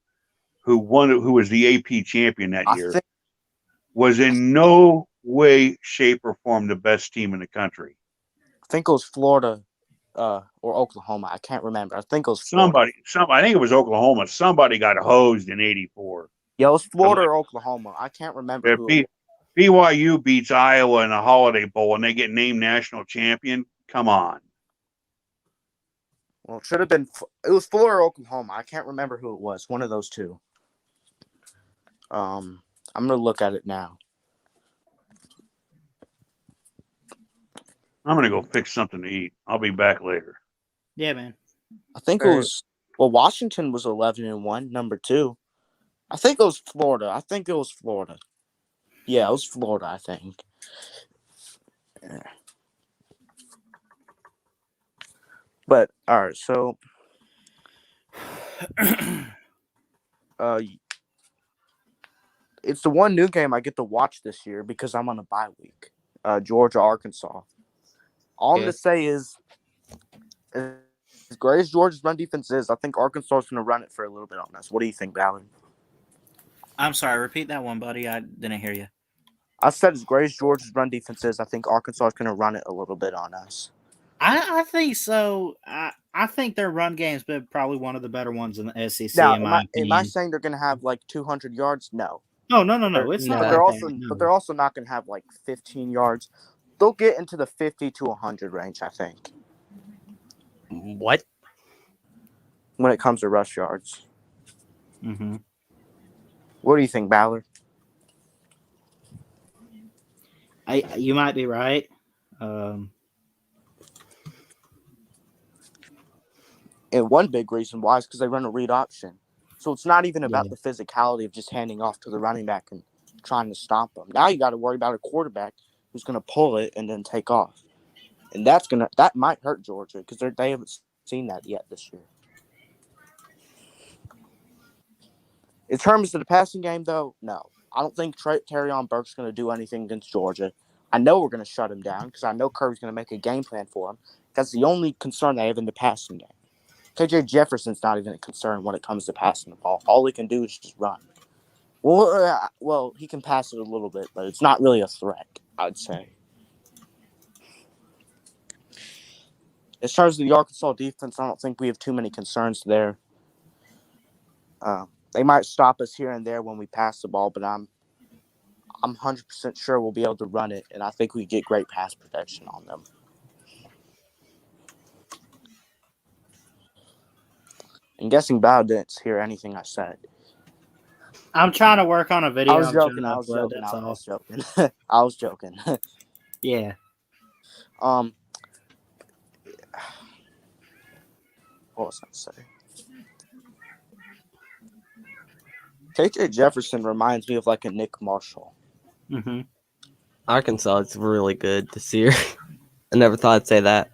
who was the AP champion that year, was in no way, shape, or form the best team in the country. I think it was Florida or Oklahoma. I can't remember. I think it was Florida. I think it was Oklahoma. Somebody got hosed in 84. Yeah, it was Florida or Oklahoma. I can't remember who. BYU beats Iowa in the Holiday Bowl, and they get named national champion. Come on. Well, it should have been. It was Florida or Oklahoma. I can't remember who it was. One of those two. I'm gonna look at it now. I'm gonna go fix something to eat. I'll be back later. Yeah, man. I think it was. Well, Washington was 11-1, number 2. I think it was Florida. Yeah, it was Florida. I think. Yeah. But all right, so it's the one new game I get to watch this year because I'm on a bye week. Georgia, Arkansas. All I'm going to say is, as great as Georgia's run defense is, I think Arkansas is going to run it for a little bit on us. What do you think, Ballard? I'm sorry. Repeat that one, buddy. I didn't hear you. I said as great as Georgia's run defense is, I think Arkansas is going to run it a little bit on us. I think so. I think their run game's been probably one of the better ones in the SEC. Now, in my opinion. am I saying they're going to have like 200 yards? No. Oh no! It's not. But they're also not going to have like 15 yards. They'll get into the 50 to 100 range, I think. What? When it comes to rush yards. Mm-hmm. What do you think, Ballard? You might be right. And one big reason why is because they run a read option. So it's not even about the physicality of just handing off to the running back and trying to stop them. Now you got to worry about a quarterback who's going to pull it and then take off. And that might hurt Georgia because they haven't seen that yet this year. In terms of the passing game, though, no. I don't think Terrion Burke's going to do anything against Georgia. I know we're going to shut him down because I know Kirby's going to make a game plan for him. That's the only concern they have in the passing game. KJ Jefferson's not even a concern when it comes to passing the ball. All he can do is just run. Well, he can pass it a little bit, but it's not really a threat, I'd say. As far as the Arkansas defense, I don't think we have too many concerns there. They might stop us here and there when we pass the ball, but I'm 100% sure we'll be able to run it, and I think we get great pass protection on them. I'm guessing Bow didn't hear anything I said. I'm trying to work on a video. I was joking. I was joking. Yeah. What was I saying? KJ Jefferson reminds me of like a Nick Marshall. Mm-hmm. Arkansas is really good this year. I never thought I'd say that.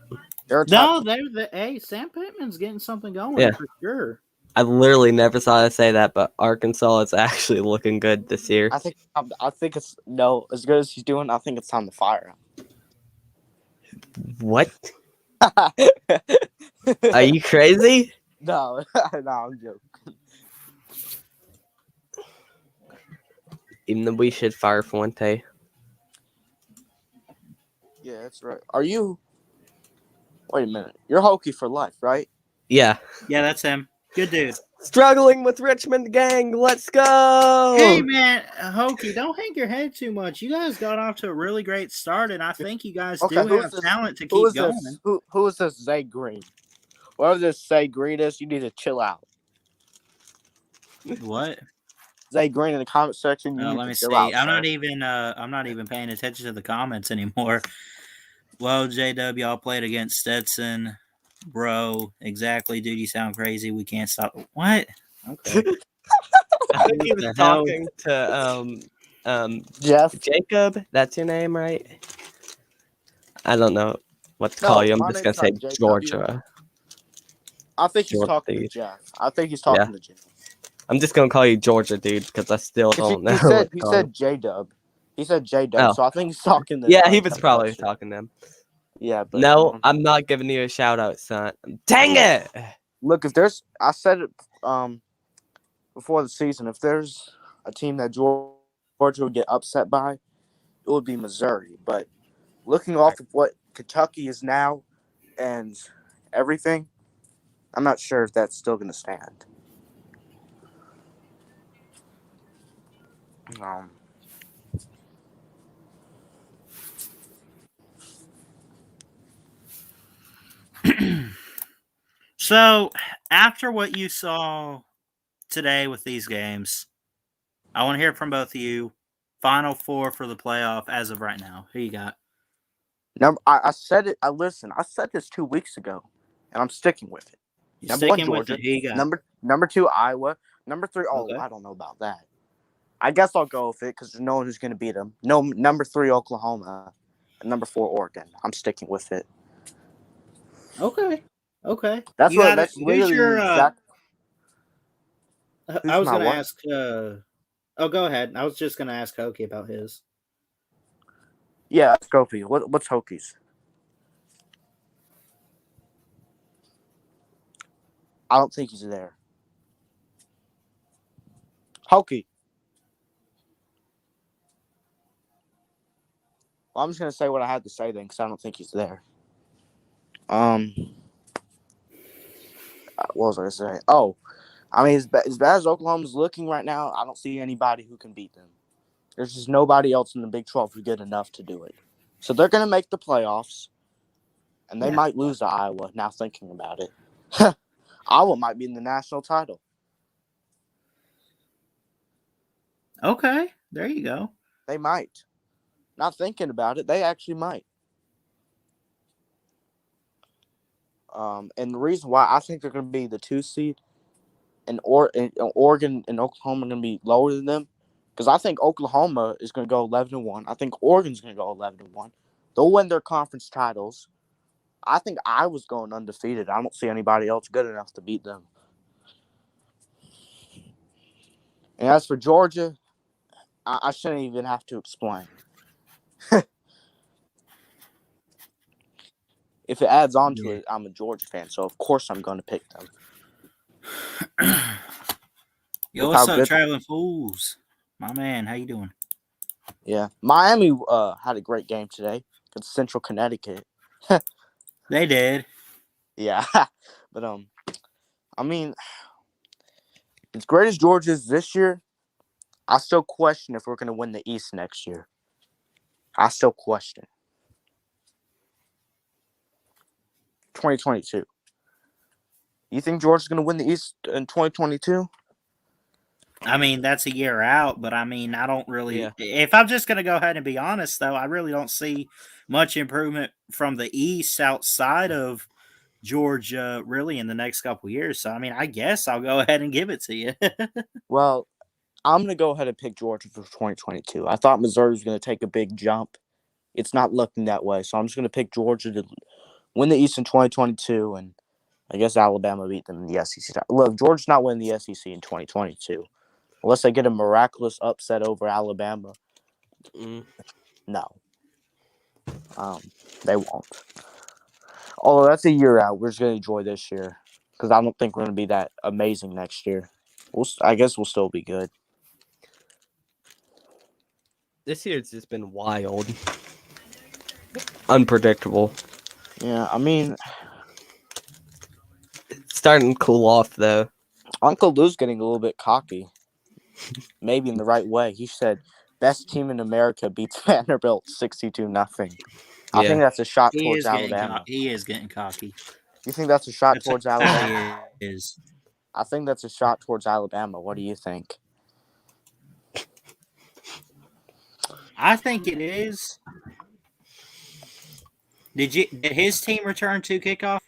Sam Pittman's getting something going for sure. I literally never thought I'd say that, but Arkansas is actually looking good this year. I think it's as good as he's doing. I think it's time to fire him. What? Are you crazy? No, I'm joking. Even though we should fire Fuente. Yeah, that's right. Are you? Wait a minute. You're Hokie for life, right? Yeah. Yeah, that's him. Good dude. Struggling with Richmond gang. Let's go. Hey, man, Hokey, don't hang your head too much. You guys got off to a really great start, and I think you guys do have talent to keep going. Who is this Zay Green? Whatever this Zay Green is, you need to chill out. What? Zay Green in the comment section. You need Let to me chill see. out, I'm sir. not even paying attention to the comments anymore. Well, JW, y'all played against Stetson, bro. Exactly, dude. You sound crazy. We can't stop. What? Okay. I think he was talking to Jeff. Jacob. That's your name, right? I don't know what to call you. I'm just gonna say Georgia. I think he's talking to Jeff. I think he's talking to Jeff. I'm just gonna call you Georgia, dude, because I still don't know. He said J-Dub. He said J-Dub, so I think he's talking to Yeah, he was probably talking to him. Yeah, but no, I'm not giving you a shout out, son. Dang it! Look, if there's, I said it before the season, if there's a team that Georgia would get upset by, it would be Missouri. But looking off of what Kentucky is now and everything, I'm not sure if that's still going to stand. So, after what you saw today with these games, I want to hear from both of you. Final four for the playoff as of right now. Who you got? I said it. I said this 2 weeks ago, and I'm sticking with it. Number one, Georgia. Who you got? Number two, Iowa. Number three, Okay. I don't know about that. I guess I'll go with it because there's no one who's going to beat them. No, number three, Oklahoma. And number four, Oregon. I'm sticking with it. Okay. That's what. That's literally your, exact. I was going to ask. Go ahead. I was just going to ask Hokey about his. Yeah, Scopy. What's Hokey's? I don't think he's there. Hokey. Well, I'm just gonna say what I had to say then, because I don't think he's there. What was I gonna say? Oh, I mean, as bad as Oklahoma's looking right now, I don't see anybody who can beat them. There's just nobody else in the Big 12 who's good enough to do it. So they're gonna make the playoffs, and they might lose to Iowa. Now thinking about it, Iowa might be in the national title. Okay, there you go. They might. Not thinking about it, they actually might. And the reason why I think they're going to be the 2 seed, and Oregon and Oklahoma are going to be lower than them, because I think Oklahoma is going to go 11-1. I think Oregon's going to go 11-1. They'll win their conference titles. I think Iowa's going undefeated. I don't see anybody else good enough to beat them. And as for Georgia, I shouldn't even have to explain. If it adds on to it, I'm a Georgia fan, so of course I'm going to pick them. Yo, what's up, Traveling Fools? My man, how you doing? Yeah, Miami had a great game today against Central Connecticut. They did. Yeah, but I mean, as great as Georgia is this year, I still question if we're going to win the East next year. I still question. 2022. You think Georgia's going to win the East in 2022? I mean, that's a year out, but I mean, I don't really. Yeah. If I'm just going to go ahead and be honest, though, I really don't see much improvement from the East outside of Georgia really in the next couple of years. So, I mean, I guess I'll go ahead and give it to you. Well, I'm going to go ahead and pick Georgia for 2022. I thought Missouri was going to take a big jump. It's not looking that way, so I'm just going to pick Georgia to win the East in 2022, and I guess Alabama beat them in the SEC. Look, Georgia's not winning the SEC in 2022. Unless they get a miraculous upset over Alabama. No. They won't. Although that's a year out. We're just going to enjoy this year. Because I don't think we're going to be that amazing next year. I guess we'll still be good. This year's just been wild. Unpredictable. Yeah, I mean, it's starting to cool off, though. Uncle Lou's getting a little bit cocky. Maybe in the right way. He said, best team in America beats Vanderbilt 62-0. I think that's a shot towards Alabama. He is getting cocky. You think that's a shot towards Alabama? He is. I think that's a shot towards Alabama. What do you think? I think it is. Did his team return 2 kickoffs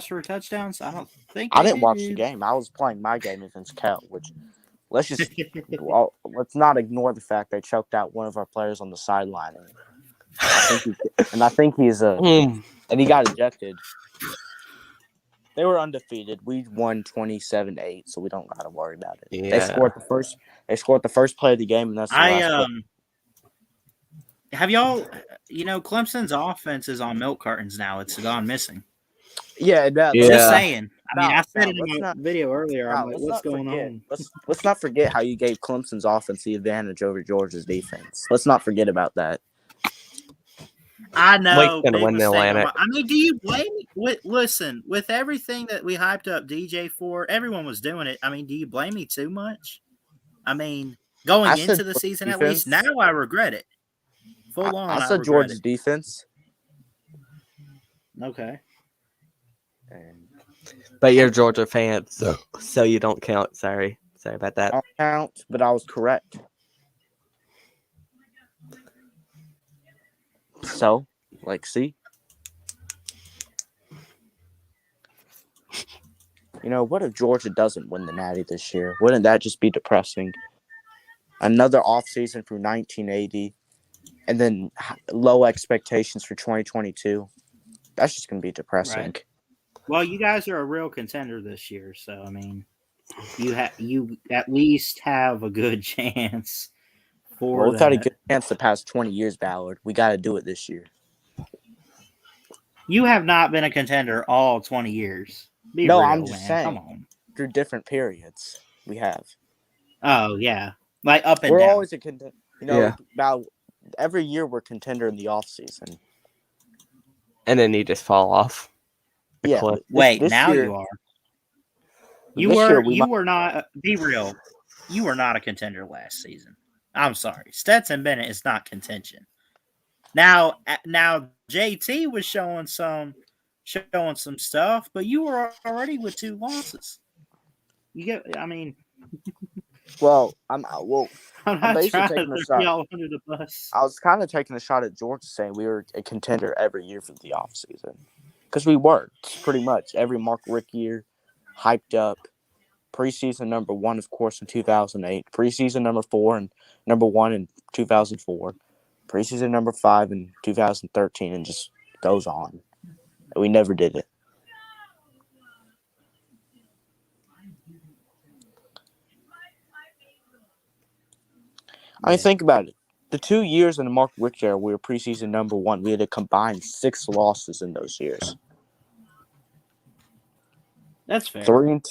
for touchdowns? I don't think I didn't watch the game. I was playing my game against Cal, which let's not ignore the fact they choked out one of our players on the sideline. I think he's and he got ejected. They were undefeated. We won 27-8, so we don't gotta worry about it. Yeah. They scored the first play of the game, and that's the last play. Have y'all, Clemson's offense is on milk cartons now. It's gone missing. Yeah, Just saying. I said it in my video earlier. I'm like, what's going on? Let's not forget how you gave Clemson's offense the advantage over Georgia's defense. Let's not forget about that. I know. Wake's gonna win the Atlantic. I mean, do you blame me? Listen, with everything that we hyped up DJ for, everyone was doing it. I mean, do you blame me too much? I mean, going into the season at least, now I regret it. Full on. I said Georgia's defense. Okay. But you're a Georgia fan, so you don't count. Sorry about that. I don't count, but I was correct. So, see? What if Georgia doesn't win the Natty this year? Wouldn't that just be depressing? Another offseason through 1980, and then low expectations for 2022. That's just going to be depressing. Right. Well, you guys are a real contender this year, so, I mean, you at least have a good chance. We've had a good chance the past 20 years, Ballard. We got to do it this year. You have not been a contender all 20 years. I'm just saying. Come on. Through different periods, we have. Oh, yeah. Like up and we're down. We're always a contender. About every year we're contender in the offseason. And then you just fall off. Yeah. Wait, now year, you are. You were not. Be real. You were not a contender last season. I'm sorry. Stetson Bennett is not contention. Now JT was showing some stuff, but you were already with 2 losses. Well, I'm not trying to throw y'all under the bus. I was kind of taking a shot at Georgia, saying we were a contender every year for the offseason. Because we were, pretty much. Every Mark Richt year, hyped up. Preseason number 1, of course, in 2008. Preseason number 4 and number 1 in 2004. Preseason number 5 in 2013, and just goes on. We never did it. I mean, think about it. The 2 years in the Mark Richt era, we were preseason number 1. We had a combined 6 losses in those years. That's fair. 3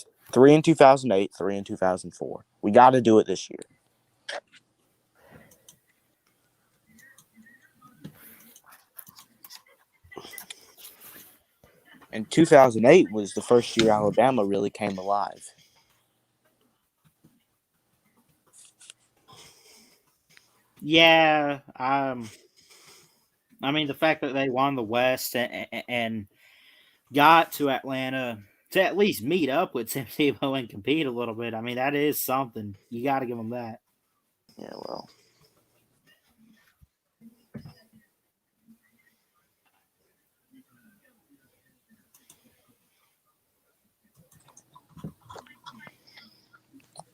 in 2008, 3 in 2004. We got to do it this year. And 2008 was the first year Alabama really came alive. Yeah, I mean, the fact that they won the West and got to Atlanta to at least meet up with Tim Tebow and compete a little bit, I mean, that is something. You got to give them that. Yeah, well.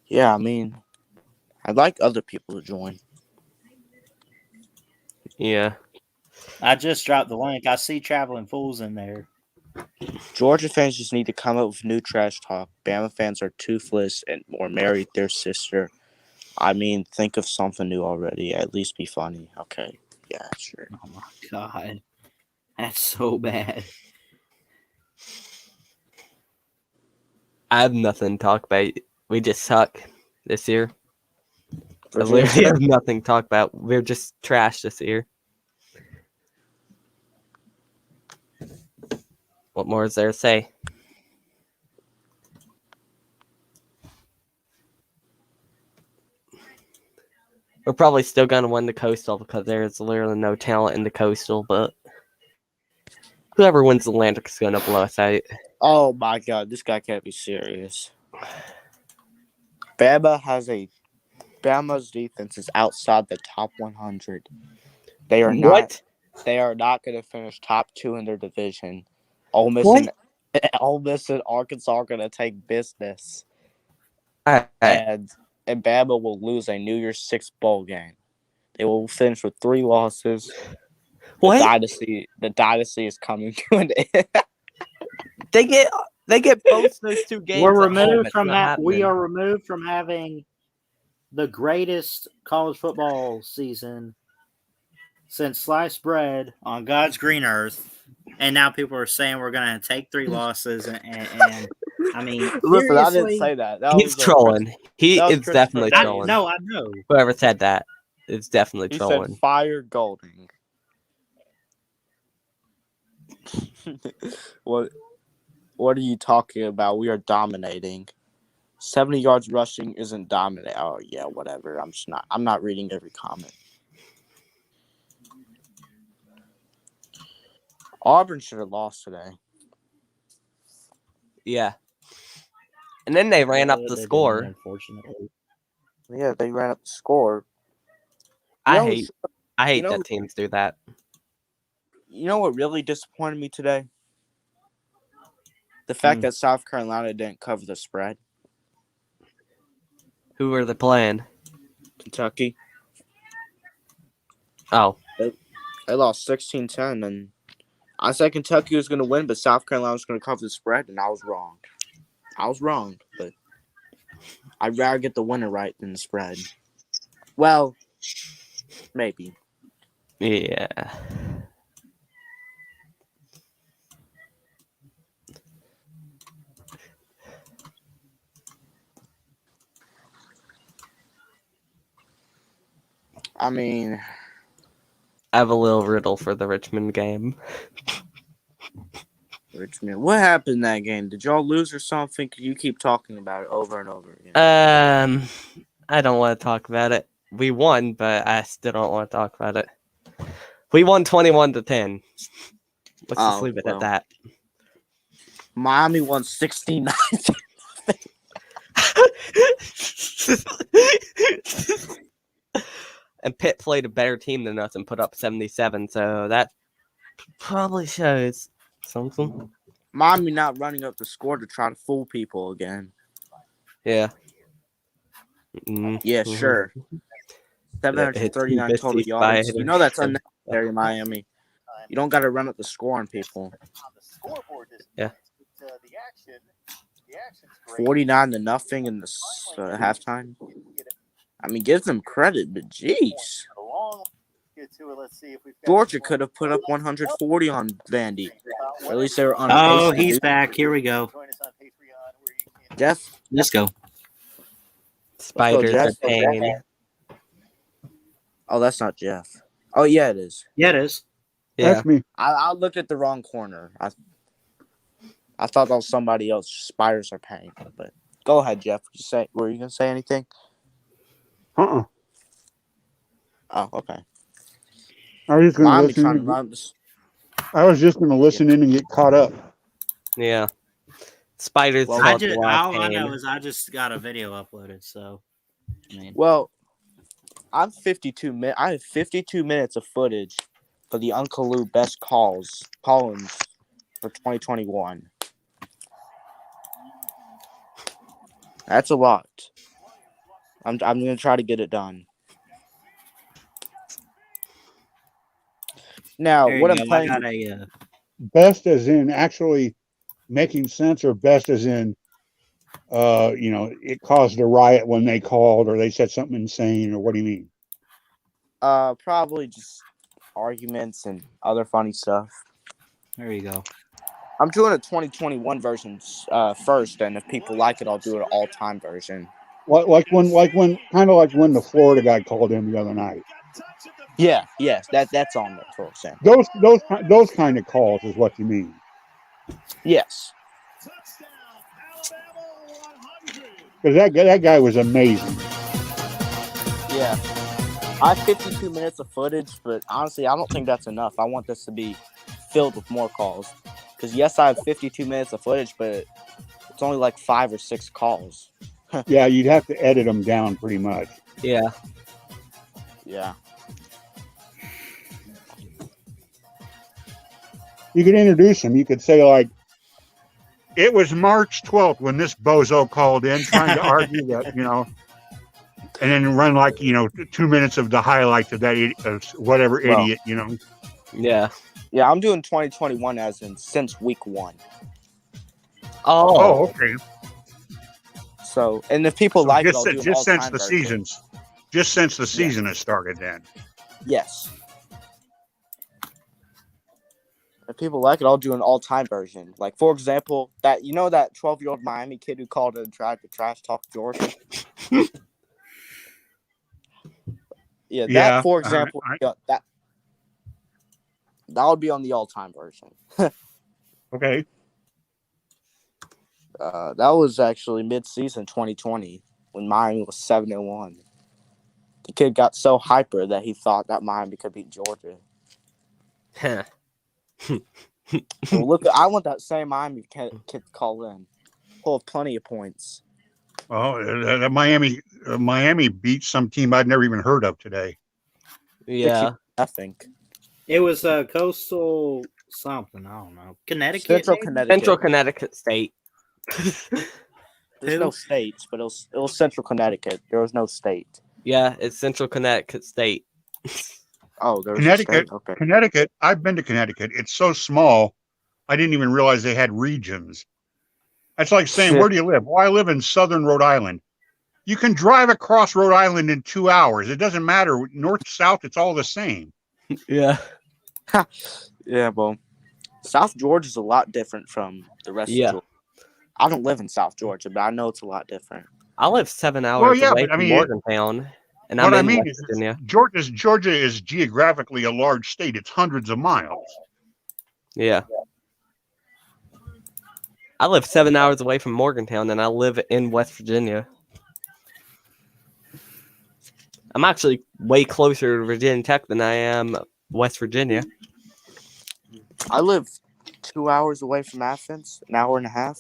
Yeah, I mean, I'd like other people to join. Yeah. I just dropped the link. I see Traveling Fools in there. Georgia fans just need to come up with new trash talk. Bama fans are toothless or married their sister. I mean, think of something new already. At least be funny. Okay. Yeah, sure. Oh, my God. That's so bad. I have nothing to talk about. We just suck this year. I literally have nothing to talk about. We're just trash this year. What more is there to say? We're probably still going to win the Coastal because there's literally no talent in the Coastal, but whoever wins the Atlantic is going to blow us out. Oh my God, this guy can't be serious. Bama's defense is outside the top 100. They are not. They are not going to finish top 2 in their division. Ole Miss and Arkansas are going to take business, and Bama will lose a New Year's Six bowl game. They will finish with 3 losses. The dynasty is coming to an end. They get both those 2 games. We're removed from that. We are removed from having the greatest college football season since sliced bread on God's green earth, and now people are saying we're going to take 3 losses. And I mean, listen, I didn't say that. He's trolling. He is definitely trolling. No, I know. Whoever said that is definitely trolling. He said fire Golding. What are you talking about? We are dominating. 70 yards rushing isn't dominating. Oh yeah, whatever. I'm not reading every comment. Auburn should have lost today. Yeah. And then they ran up the score. Unfortunately. Yeah, they ran up the score. I hate that teams do that. You know what really disappointed me today? The fact that South Carolina didn't cover the spread. Who were they playing? Kentucky. Oh. They lost 16-10, and I said Kentucky was going to win, but South Carolina was going to cover the spread, and I was wrong. But I'd rather get the winner right than the spread. Well, maybe. Yeah. I mean, I have a little riddle for the Richmond game. Richmond. What happened in that game? Did y'all lose or something? Could you keep talking about it over and over again? I don't want to talk about it. We won, but I still don't want to talk about it. We won 21-10. Let's just leave it at that. Miami won 69. And Pitt played a better team than us and put up 77, so that probably shows something. Miami not running up the score to try to fool people again. Yeah. Yeah, sure. 739 total yards. You know that's unnecessary, Miami. You don't got to run up the score on people. Yeah. 49-0 in the halftime. I mean, give them credit, but jeez. Georgia could have put up 140 on Vandy. At least they were on. Oh, he's back. Here we go. Jeff, let's go. Spiders are paying. Oh, that's not Jeff. Oh, yeah, it is. Yeah, it is. Yeah. That's me. I looked at the wrong corner. I thought that was somebody else. Spiders are paying. But go ahead, Jeff. Were you gonna say anything? Oh, okay. I was just going to listen in and get caught up. Yeah. Spiders. Well, all I know is I just got a video uploaded, so. I mean. Well, I have 52 minutes of footage for the Uncle Lou best callings for 2021. That's a lot. I'm gonna try to get it done. Now, what I'm playing. Best as in actually making sense, or best as in, it caused a riot when they called, or they said something insane, or what do you mean? Probably just arguments and other funny stuff. There you go. I'm doing a 2021 version first, and if people like it, I'll do an all-time version. Like when the Florida guy called in the other night. Yeah, yes, that's on there for a second. Those kind of calls is what you mean. Yes. Because that guy was amazing. Yeah. I have 52 minutes of footage, but honestly, I don't think that's enough. I want this to be filled with more calls. Because, yes, I have 52 minutes of footage, but it's only like 5 or 6 calls. Yeah, you'd have to edit them down pretty much. Yeah. Yeah. You could introduce them. You could say, like, it was March 12th when this bozo called in trying to argue that, and then run 2 minutes of the highlights of that idiot, Yeah. Yeah, I'm doing 2021 as in since week 1. Oh, okay. So, and if people like it, I'll do an just since all-time the version. season has started, then. Yes. If people like it, I'll do an all-time version. Like, for example, that 12-year-old Miami kid who called and tried to trash talk Georgia. Yeah, that, for example, that would be on the all-time version. Okay. That was actually mid-season 2020 when Miami was 7-1. The kid got so hyper that he thought that Miami could beat Georgia. Well, look, I want that same Miami kid to call in. He'll have plenty of points. Oh, Miami beat some team I'd never even heard of today. Yeah. I think. It was Coastal something. I don't know. Connecticut? Central Connecticut State. There's no states, but it was Central Connecticut. There was no state. Yeah, it's Central Connecticut State. Oh, there's Connecticut. Okay. Connecticut. I've been to Connecticut. It's so small, I didn't even realize they had regions. That's like saying, where do you live? Well, I live in southern Rhode Island. You can drive across Rhode Island in 2 hours. It doesn't matter. North, south, it's all the same. Yeah. Yeah, well, South Georgia is a lot different from the rest of Georgia. I don't live in South Georgia, but I know it's a lot different. I live 7 hours away from Morgantown, and I'm in West Virginia. Georgia is geographically a large state. It's hundreds of miles. Yeah. I live 7 hours away from Morgantown, and I live in West Virginia. I'm actually way closer to Virginia Tech than I am West Virginia. I live 2 hours away from Athens, an hour and a half.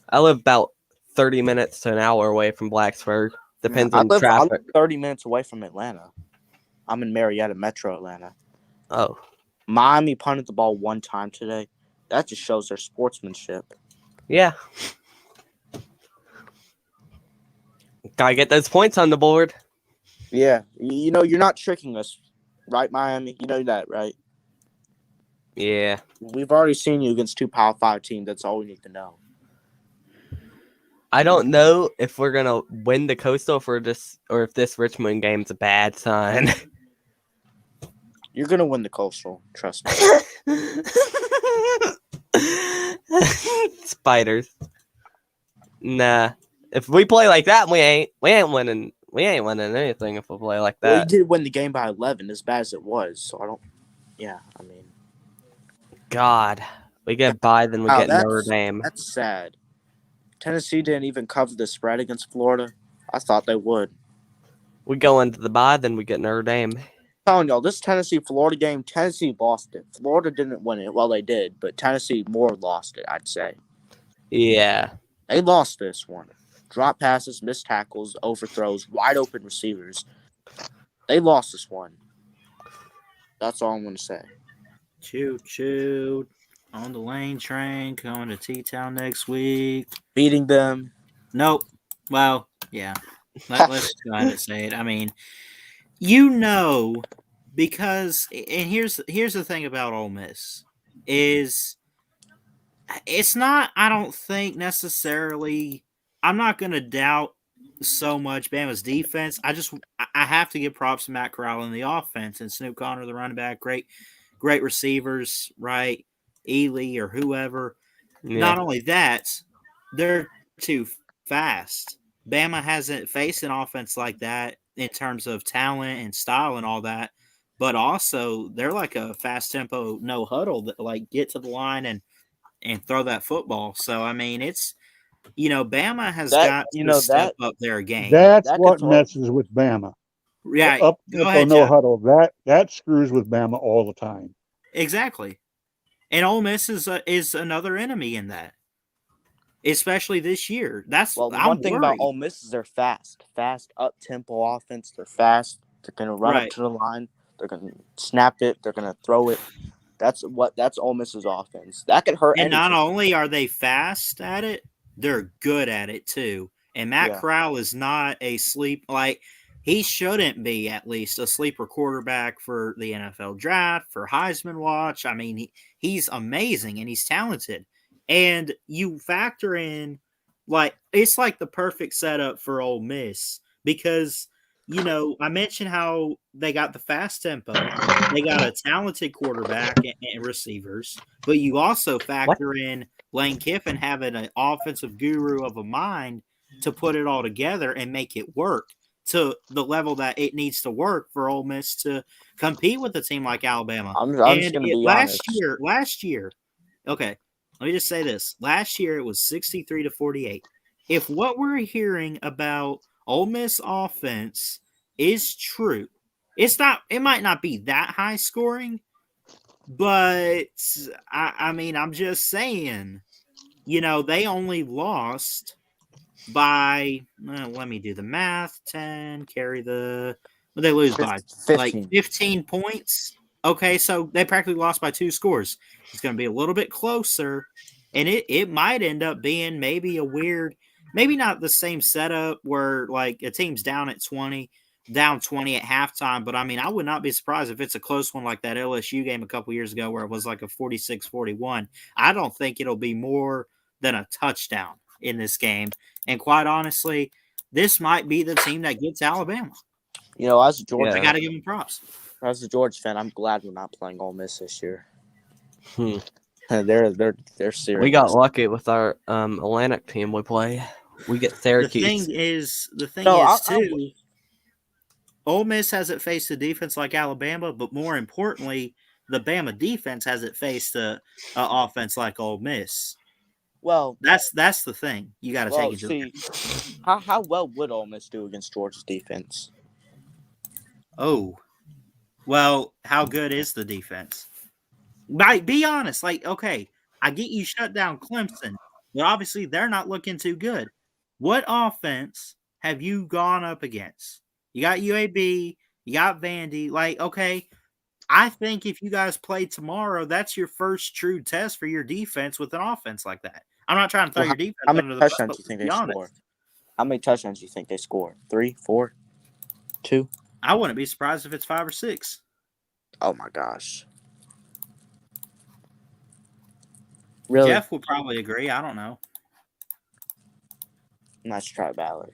I live about 30 minutes to an hour away from Blacksburg. Depends on traffic. I live 30 minutes away from Atlanta. I'm in Marietta, Metro Atlanta. Oh. Miami punted the ball 1 time today. That just shows their sportsmanship. Yeah. Gotta get those points on the board. Yeah. You're not tricking us, right, Miami? You know that, right? Yeah. We've already seen you against 2 Power 5 teams. That's all we need to know. I don't know if we're gonna win the Coastal or if this Richmond game's a bad sign. You're gonna win the Coastal, trust me. Spiders. Nah. If we play like that, we ain't winning. We ain't winning anything if we play like that. Well, you did win the game by 11, as bad as it was. So I don't. Yeah, I mean. God, we get by, then we get Notre Dame. That's sad. Tennessee didn't even cover the spread against Florida. I thought they would. We go into the bye, then we get Notre Dame. I'm telling y'all, this Tennessee-Florida game, Tennessee lost it. Florida didn't win it. Well, they did, but Tennessee more lost it, I'd say. Yeah. They lost this one. Drop passes, missed tackles, overthrows, wide open receivers. They lost this one. That's all I'm going to say. Choo-choo. On the lane train, coming to T-Town next week. Beating them. Nope. Well, yeah. Let's go ahead and say it. I mean, because and here's the thing about Ole Miss is it's not, I don't think necessarily, I'm not going to doubt so much Bama's defense. I have to give props to Matt Corral in the offense and Snoop Conner, the running back, great receivers, right? Ely or whoever. Yeah. Not only that, they're too fast. Bama hasn't faced an offense like that in terms of talent and style and all that, but also they're like a fast tempo, no huddle that like get to the line and throw that football. So I mean, it's Bama has got to step up their game. That's what messes with Bama. Yeah, up go tempo, ahead, no Jeff. huddle. That screws with Bama all the time. Exactly. And Ole Miss is another enemy in that, especially this year. Well, the I'm one thing about worried. Ole Miss is they're fast up tempo offense. They're fast. They're gonna run up Right. to the line. They're gonna snap it. They're gonna throw it. That's Ole Miss's offense. That could hurt And any not team. only are they fast at it, they're good at it too. And Matt Yeah. Corral is not a he shouldn't be at least a sleeper quarterback for the NFL draft, for Heisman watch. I mean, he's amazing and he's talented. And you factor in it's like the perfect setup for Ole Miss because I mentioned how they got the fast tempo. They got a talented quarterback and receivers, but you also factor in Lane Kiffin having an offensive guru of a mind to put it all together and make it work to the level that it needs to work for Ole Miss to compete with a team like Alabama. I'm just gonna be honest. Last year, okay, let me just say this. Last year it was 63-48. If what we're hearing about Ole Miss offense is true, it might not be that high scoring, but I mean, I'm just saying, they only lost by, let me do the math, 10, they lose by 15 points. Okay, so they practically lost by 2 scores. It's going to be a little bit closer, and it might end up being maybe a weird, maybe not the same setup where like a team's down 20 at halftime, but I mean, I would not be surprised if it's a close one like that LSU game a couple years ago where it was like a 46-41. I don't think it'll be more than a touchdown in this game. And quite honestly, this might be the team that gets Alabama. As a Georgia, I got to give them props. As a Georgia fan, I'm glad we're not playing Ole Miss this year. They're serious. We got lucky with our Atlantic team we play. We get Syracuse. The thing is too, Ole Miss hasn't faced a defense like Alabama, but more importantly, the Bama defense hasn't faced a offense like Ole Miss. Well, that's the thing you got to take into account. How well would Ole Miss do against Georgia's defense? Oh, well, how good is the defense? Be honest. Okay, I get you shut down Clemson, but obviously they're not looking too good. What offense have you gone up against? You got UAB, you got Vandy. Okay, I think if you guys play tomorrow, that's your first true test for your defense with an offense like that. I'm not trying to throw your defense under the bus, but do you think they score? How many touchdowns do you think they score? 3, 4, 2? I wouldn't be surprised if it's 5 or 6. Oh my gosh. Really? Jeff would probably agree. I don't know. Let's try Ballard.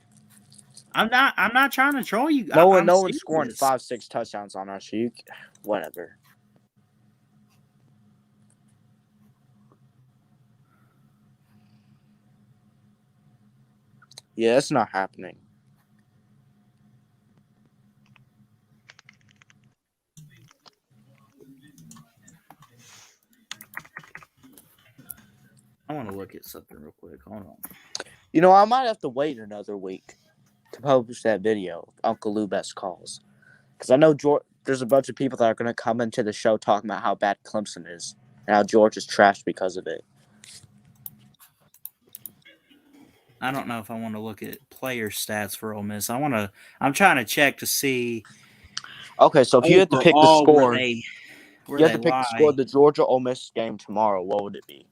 I'm not trying to troll you. No one's scoring 5, 6 touchdowns on us. Whatever. Yeah, it's not happening. I want to look at something real quick. Hold on. I might have to wait another week to publish that video, Uncle Lou Best Calls. Because I know there's a bunch of people that are going to come into the show talking about how bad Clemson is and how George is trashed because of it. I don't know if I want to look at player stats for Ole Miss. I'm trying to check to see. Okay, so if you had to pick the score, you had to pick the score of the Georgia Ole Miss game tomorrow, what would it be?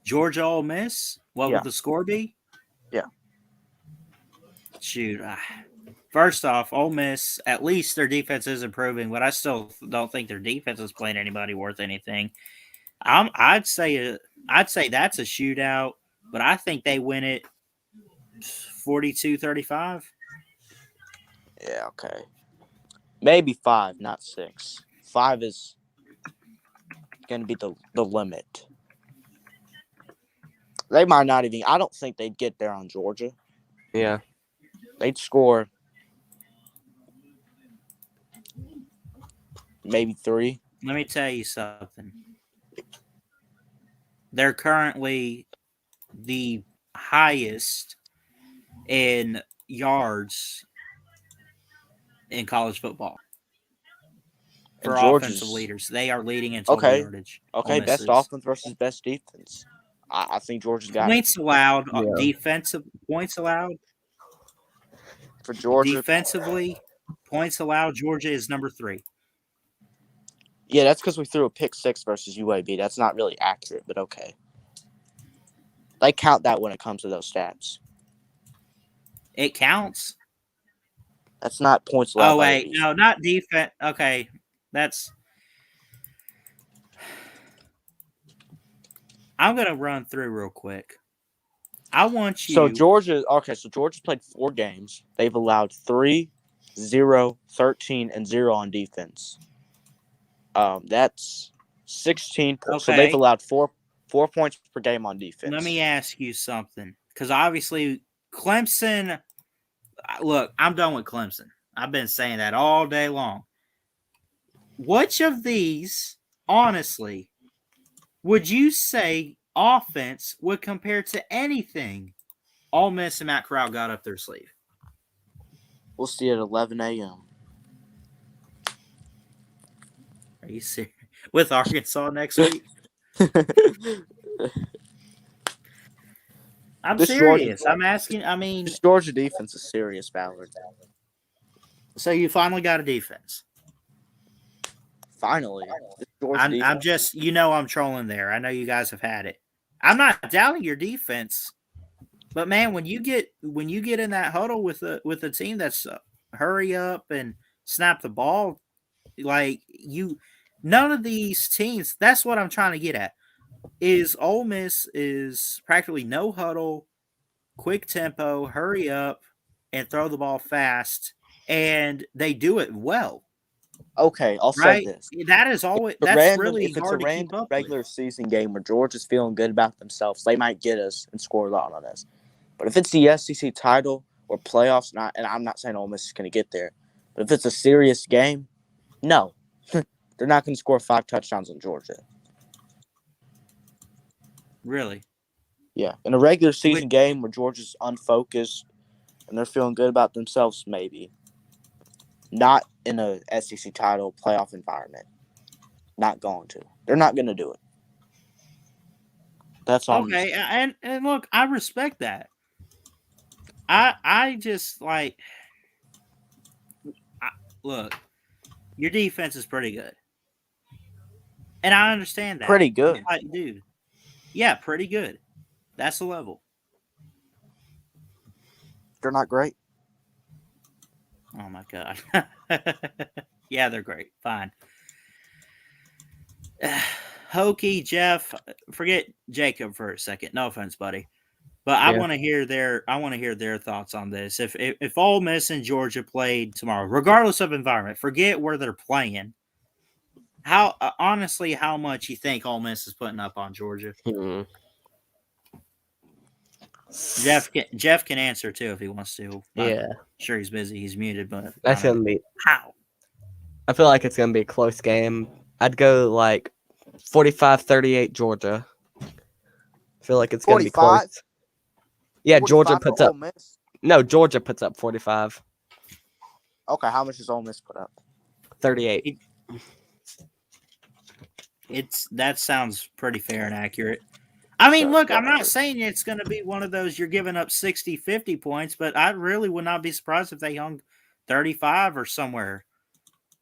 Georgia Ole Miss? What would the score be? Yeah. Shoot. First off, Ole Miss, at least their defense is improving, but I still don't think their defense is playing anybody worth anything. I'd say that's a shootout, but I think they win it 42-35. Yeah, okay. Maybe 5, not 6. 5 is going to be the limit. They might not even. I don't think they'd get there on Georgia. Yeah. They'd score maybe 3. Let me tell you something. They're currently the highest in yards in college football. For And Georgia's offensive leaders, they are leading in total yardage. Okay, best offense versus best defense. I think Georgia's got points allowed, Yeah. defensive points allowed for Georgia. defensively. Points allowed. Georgia is number 3. Yeah, that's because we threw a pick 6 versus UAB. That's not really accurate, but okay. They count that when it comes to those stats. It counts. That's not points allowed. Oh wait, no, not defense. Okay, that's. I'm gonna run through real quick. I want you. So Georgia's played 4 games. They've allowed 3, 0, 13, and 0 on defense. That's 16 points. So they've allowed 4 points per game on defense. Let me ask you something, because obviously Clemson. Look, I'm done with Clemson. I've been saying that all day long. Which of these, honestly, would you say offense would compare to anything Ole Miss and Matt Corral got up their sleeve? We'll see at 11 a.m. Are you serious? With Arkansas next week? I'm serious. I'm asking. I mean, this Georgia defense is serious, Ballard. So you finally got a defense. Finally. I'm just, I'm trolling there. I know you guys have had it. I'm not doubting your defense, but man, when you get in that huddle with a team that's hurry up and snap the ball, like none of these teams. That's what I'm trying to get at. Is Ole Miss is practically no huddle, quick tempo, hurry up, and throw the ball fast, and they do it well. Okay, I'll say this. That is always really if it's hard a to keep up regular season game where Georgia's feeling good about themselves, they might get us and score a lot on us. But if it's the SEC title or playoffs, and I'm not saying Ole Miss is going to get there, but if it's a serious game, no, they're not going to score 5 touchdowns on Georgia. Really? Yeah, in a regular season game where Georgia's unfocused and they're feeling good about themselves, maybe. Not in a SEC title playoff environment. Not going to. They're not going to do it. That's all. Okay, and look, I respect that. I just look, your defense is pretty good, and I understand that. Pretty good, dude. Yeah, pretty good. That's the level. They're not great. Oh my god. Yeah, they're great. Fine. Hokey, Jeff, forget Jacob for a second. No offense, buddy. But I want to hear their thoughts on this. If Ole Miss and Georgia played tomorrow, regardless of environment, forget where they're playing. How honestly, how much you think Ole Miss is putting up on Georgia? Mm-hmm. Jeff can answer too if he wants to. Yeah. Sure, he's busy. He's muted, but that's gonna be how. I feel like it's gonna be a close game. I'd go 45-38 Georgia. I feel like it's gonna be close. Yeah, Georgia puts up. No, Georgia puts up 45. Okay, how much does Ole Miss put up? 38. That sounds pretty fair and accurate. I mean, look, I'm not saying it's going to be one of those you're giving up 60, 50 points, but I really would not be surprised if they hung 35 or somewhere.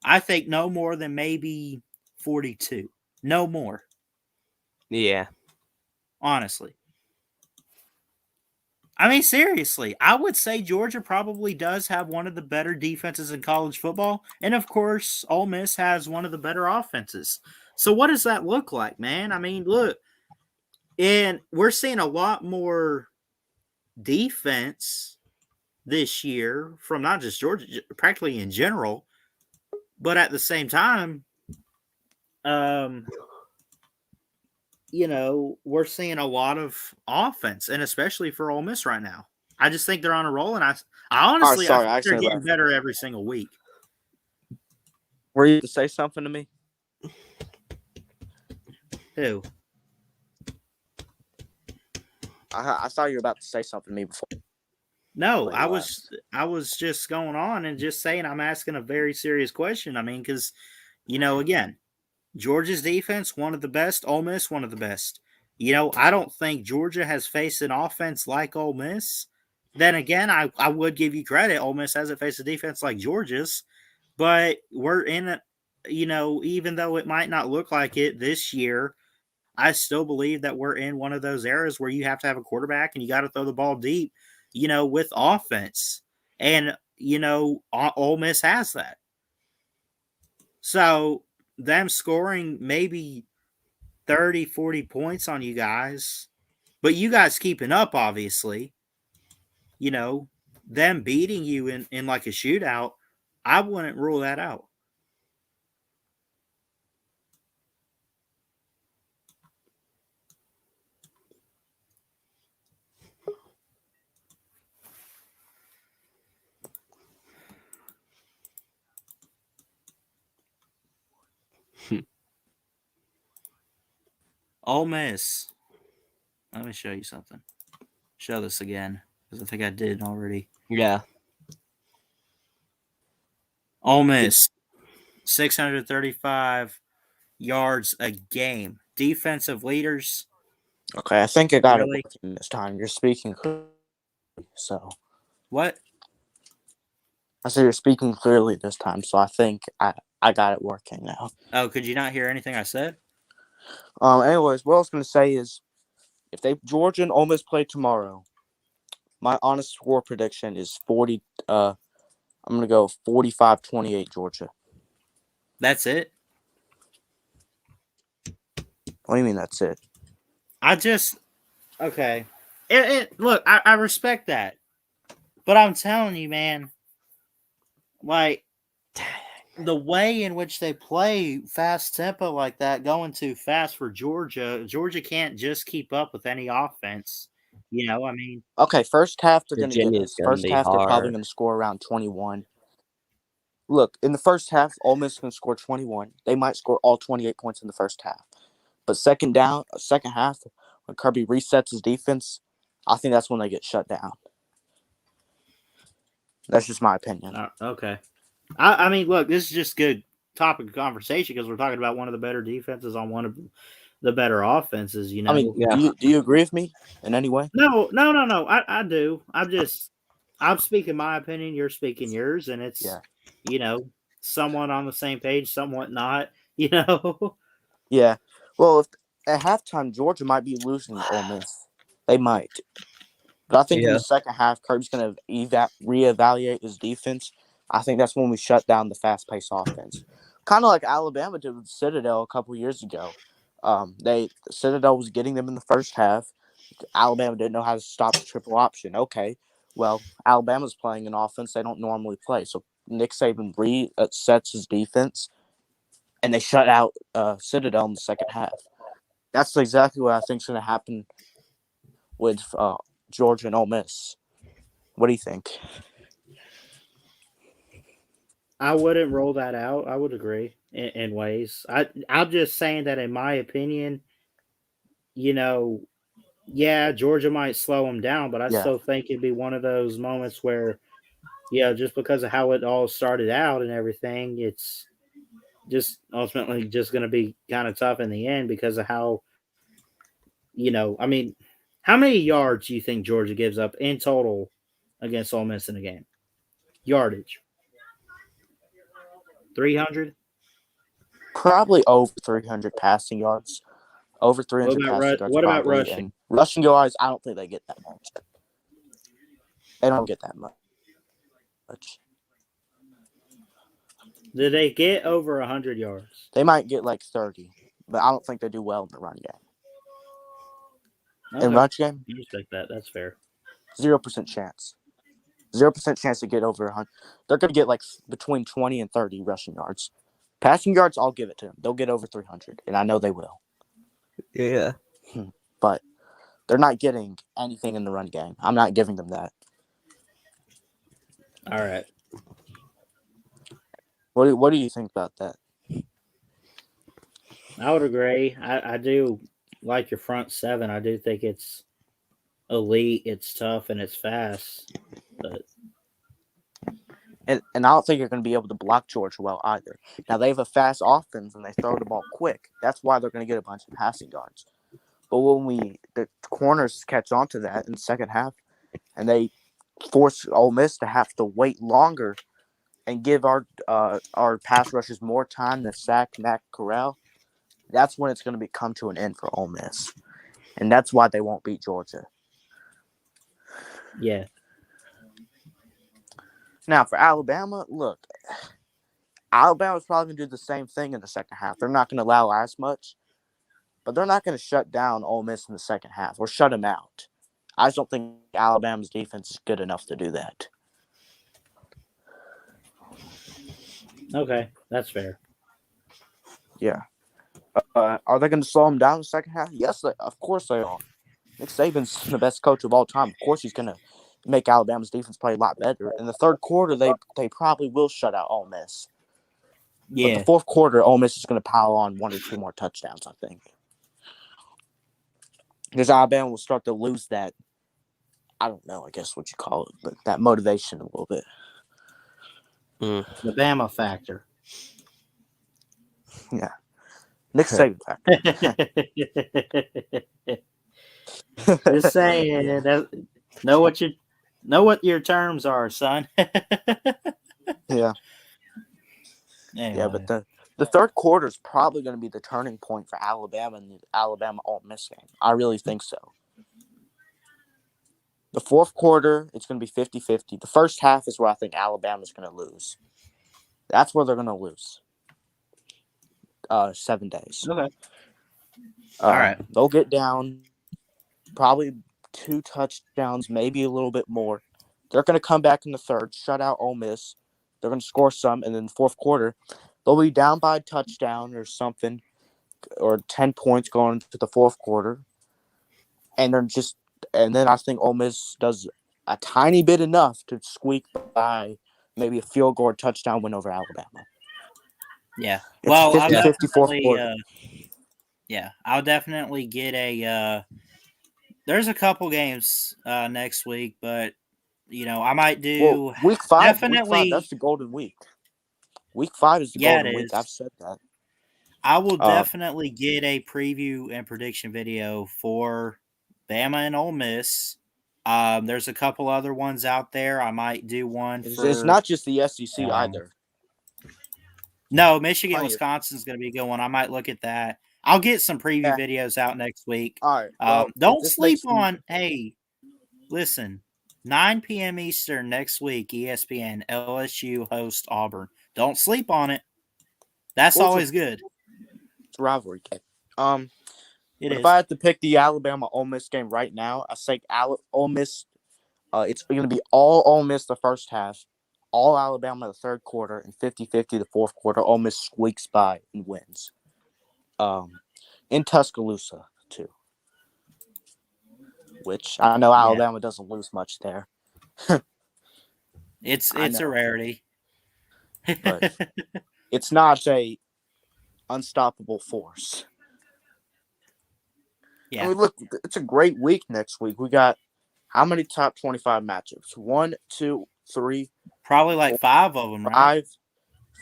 I think no more than maybe 42. No more. Yeah. Honestly. I mean, seriously, I would say Georgia probably does have one of the better defenses in college football. And, of course, Ole Miss has one of the better offenses. So what does that look like, man? I mean, look. And we're seeing a lot more defense this year from not just Georgia, practically in general. But at the same time, we're seeing a lot of offense, and especially for Ole Miss right now. I just think they're on a roll, and I honestly I think they're getting better every single week. Were you to say something to me? Who? I thought you were about to say something to me before. No, I was just going on and just saying I'm asking a very serious question. I mean, because again, Georgia's defense one of the best, Ole Miss one of the best. I don't think Georgia has faced an offense like Ole Miss. Then again, I would give you credit. Ole Miss hasn't faced a defense like Georgia's, but we're in it. Even though it might not look like it this year, I still believe that we're in one of those eras where you have to have a quarterback and you got to throw the ball deep, with offense. And, Ole Miss has that. So them scoring maybe 30, 40 points on you guys, but you guys keeping up, obviously, them beating you in like a shootout, I wouldn't rule that out. Ole Miss. Let me show you something. Show this again, because I think I did already. Yeah. Ole Miss, 635 yards a game. Defensive leaders. Okay, I think I got it working this time. You're speaking clearly, so. What? I said you're speaking clearly this time, so I think I got it working now. Oh, could you not hear anything I said? Anyways, what I was going to say is, if Georgia and Ole Miss play tomorrow, my honest score prediction is 40. I'm going to go 45-28 Georgia. That's it? What do you mean that's it? Okay. Look, I respect that. But I'm telling you, man, like, the way in which they play fast tempo like that, going too fast for Georgia can't just keep up with any offense. I mean. Okay, first half they're going to get us. Virginia's First half they're probably going to score around 21. Look, in the first half, Ole Miss can score 21. They might score all 28 points in the first half. But second half, when Kirby resets his defense, I think that's when they get shut down. That's just my opinion. Okay. I mean, look, this is just good topic of conversation because we're talking about one of the better defenses on one of the better offenses, I mean, do you agree with me in any way? No. I do. I'm speaking my opinion. You're speaking yours, and it's somewhat on the same page, somewhat not. Yeah. Well, if at halftime Georgia might be losing to Ole Miss, they might. But I think in the second half, Kirby's going to reevaluate his defense. I think that's when we shut down the fast-paced offense, kind of like Alabama did with Citadel a couple years ago. Citadel was getting them in the first half. Alabama didn't know how to stop the triple option. Okay, well, Alabama's playing an offense they don't normally play. So Nick Saban resets his defense, and they shut out Citadel in the second half. That's exactly what I think is going to happen with Georgia and Ole Miss. What do you think? I wouldn't roll that out. I would agree in ways. I'm just saying that in my opinion, Georgia might slow them down, but I still think it'd be one of those moments where, just because of how it all started out and everything, it's just ultimately just going to be kind of tough in the end because of how, I mean, how many yards do you think Georgia gives up in total against Ole Miss in a game? Yardage. 300? Probably over 300 passing yards. Over 300 passing yards. What about rushing? And rushing yards, I don't think they get that much. They don't get that much. Do they get over 100 yards? They might get like 30, but I don't think they do well in the run game. Okay. In run game? You just take that. That's fair. 0% chance. 0% chance to get over 100. They're going to get like between 20 and 30 rushing yards. Passing yards, I'll give it to them. They'll get over 300, and I know they will. Yeah. But they're not getting anything in the run game. I'm not giving them that. All right. What do you think about that? I would agree. I do like your front seven. I do think it's elite, it's tough, and it's fast. does. And I don't think you're going to be able to block Georgia well either. Now, they have a fast offense and they throw the ball quick. That's why they're going to get a bunch of passing yards. But when the corners catch on to that in the second half and they force Ole Miss to have to wait longer and give our pass rushers more time to sack Matt Corral, that's when it's going to come to an end for Ole Miss. And that's why they won't beat Georgia. Yeah. Now, for Alabama, look, Alabama's probably going to do the same thing in the second half. They're not going to allow as much, but they're not going to shut down Ole Miss in the second half or shut them out. I just don't think Alabama's defense is good enough to do that. Okay, that's fair. Yeah. Are they going to slow them down in the second half? Yes, of course they are. Nick Saban's the best coach of all time. Of course he's going to make Alabama's defense play a lot better. In the third quarter, they probably will shut out Ole Miss. Yeah. But the fourth quarter, Ole Miss is going to pile on 1 or 2 more touchdowns, I think. Because Alabama will start to lose that, I don't know, I guess what you call it, but that motivation a little bit. The Bama factor. Yeah. Nick Saban factor. Just saying. Know what your terms are, son. Yeah. Anyway. Yeah, but the third quarter is probably going to be the turning point for Alabama in the Alabama-Ole Miss game. I really think so. The fourth quarter, it's going to be 50-50. The first half is where I think Alabama's going to lose. That's where they're going to lose. 7 days. Okay. All right. They'll get down probably 2 touchdowns, maybe a little bit more. They're going to come back in the third, shut out Ole Miss. They're going to score some, and then the fourth quarter, they'll be down by a touchdown or something, or 10 points going to the fourth quarter. And then I think Ole Miss does a tiny bit enough to squeak by maybe a field goal or touchdown win over Alabama. Yeah. It's Well, 50-50 fourth quarter. I'll definitely get a there's a couple games next week, but I might do week 5. Definitely, week 5, that's the golden week. Week 5 is the golden week. I've said that. I will definitely get a preview and prediction video for Bama and Ole Miss. There's a couple other ones out there. I might do one. It's not just the SEC either. No, Michigan, Wisconsin is going to be a good one. I might look at that. I'll get some preview videos out next week. All right. Well, don't sleep on. Hey, listen. 9 p.m. Eastern next week. ESPN LSU host Auburn. Don't sleep on it. That's always good. It's a rivalry game. If I had to pick the Alabama Ole Miss game right now, I say Ole Miss. It's going to be all Ole Miss the first half, all Alabama the third quarter, and 50-50 the fourth quarter. Ole Miss squeaks by and wins. In Tuscaloosa too, which I know Alabama doesn't lose much there. It's a rarity, but it's not a unstoppable force. Yeah. I mean, look, it's a great week next week. We got how many top 25 matchups? 1, 2, 3. Probably like 4, 5 of them, right?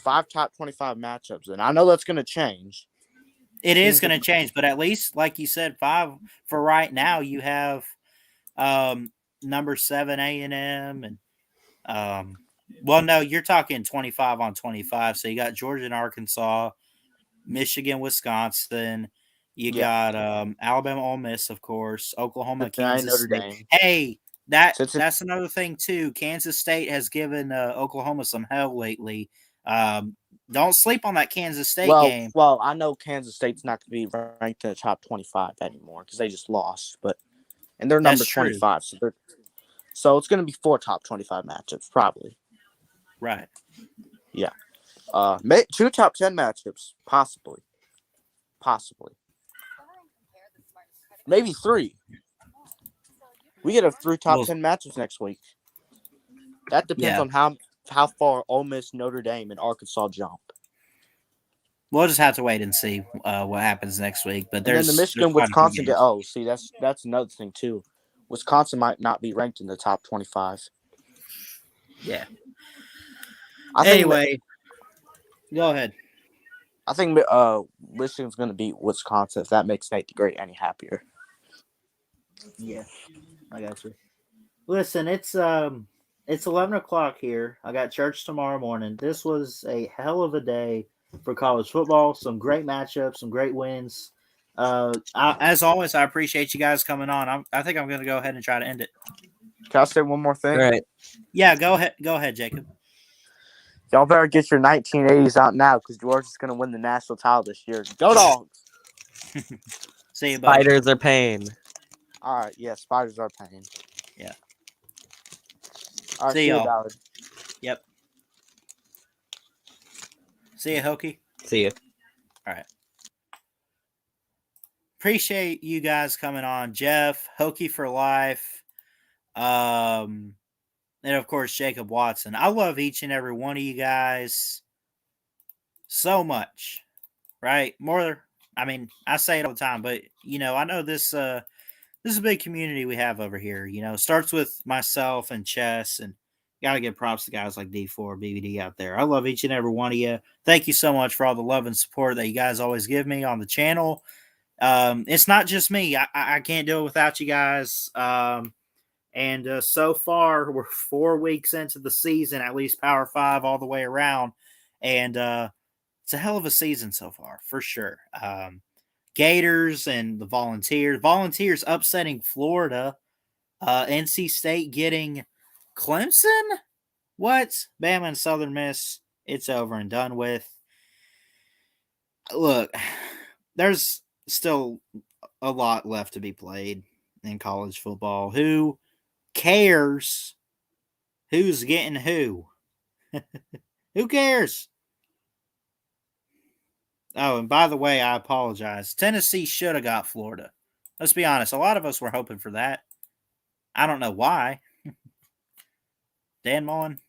5 top 25 matchups. And I know that's going to change. It is going to change, but at least, like you said, 5 for right now. You have number 7 A&M and well, no, you're talking 25 on 25. So you got Georgia and Arkansas, Michigan, Wisconsin. You got Alabama, Ole Miss, of course, Oklahoma, Kansas State. Hey, that's another thing too. Kansas State has given Oklahoma some hell lately. Don't sleep on that Kansas State game. Well, I know Kansas State's not going to be ranked in the top 25 anymore because they just lost. And they're number 25, so it's going to be 4 top 25 matchups probably. Right. Yeah. 2 top 10 matchups possibly. Maybe 3. We get 3 top 10 matchups next week. That depends on how far Ole Miss, Notre Dame, and Arkansas jump. We'll just have to wait and see what happens next week. But there's then the Michigan, Wisconsin. That's another thing too. Wisconsin might not be ranked in the top 25. Yeah. Anyway, go ahead. I think Michigan's going to beat Wisconsin if that makes Nate the Great any happier. Yeah, I got you. Listen, it's 11:00 here. I got church tomorrow morning. This was a hell of a day for college football. Some great matchups, some great wins. As always, I appreciate you guys coming on. I think I'm going to go ahead and try to end it. Can I say one more thing? All right. Yeah, go ahead. Go ahead, Jacob. Y'all better get your 1980s out now because Georgia's going to win the national title this year. Go Dogs! See you, buddy. Spiders are pain. All right, yeah, spiders are pain. Yeah. All right, See you, y'all. Ballard. Yep. See you, Hokey. See you. All right. Appreciate you guys coming on. Jeff, Hokey for life. And of course, Jacob Watson. I love each and every one of you guys so much, right? I say it all the time, but I know this is a big community we have over here. It starts with myself and Chess, and gotta give props to guys like D4, BBD out there. I love each and every one of you. Thank you so much for all the love and support that you guys always give me on the channel. It's not just me. I can't do it without you guys. And so far, we're 4 weeks into the season, at least Power 5 all the way around. And it's a hell of a season so far, for sure. Gators and the Volunteers. Volunteers upsetting Florida. NC State getting Clemson? What? Bama and Southern Miss. It's over and done with. Look, there's still a lot left to be played in college football. Who cares who's getting who? Who cares? Oh, and by the way, I apologize. Tennessee should have got Florida. Let's be honest. A lot of us were hoping for that. I don't know why. Dan Mullen?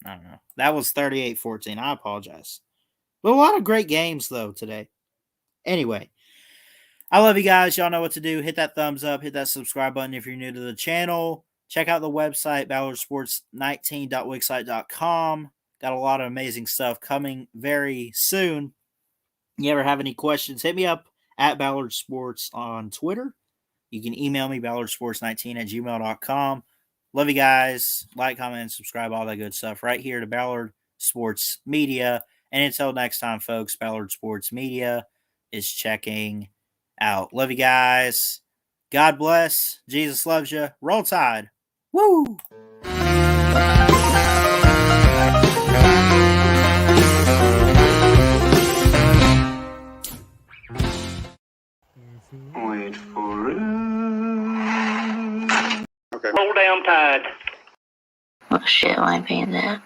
I don't know. That was 38-14. I apologize. But a lot of great games, though, today. Anyway, I love you guys. Y'all know what to do. Hit that thumbs up. Hit that subscribe button if you're new to the channel. Check out the website, ballardsports19.wixsite.com. Got a lot of amazing stuff coming very soon. You ever have any questions, hit me up at Ballard Sports on Twitter. You can email me, ballardsports19@gmail.com. Love you guys. Like, comment, subscribe, all that good stuff right here to Ballard Sports Media. And until next time, folks, Ballard Sports Media is checking out. Love you guys. God bless. Jesus loves you. Roll Tide. Woo! Wait for it. Okay. Roll down Tide. Oh shit, why am I paying that?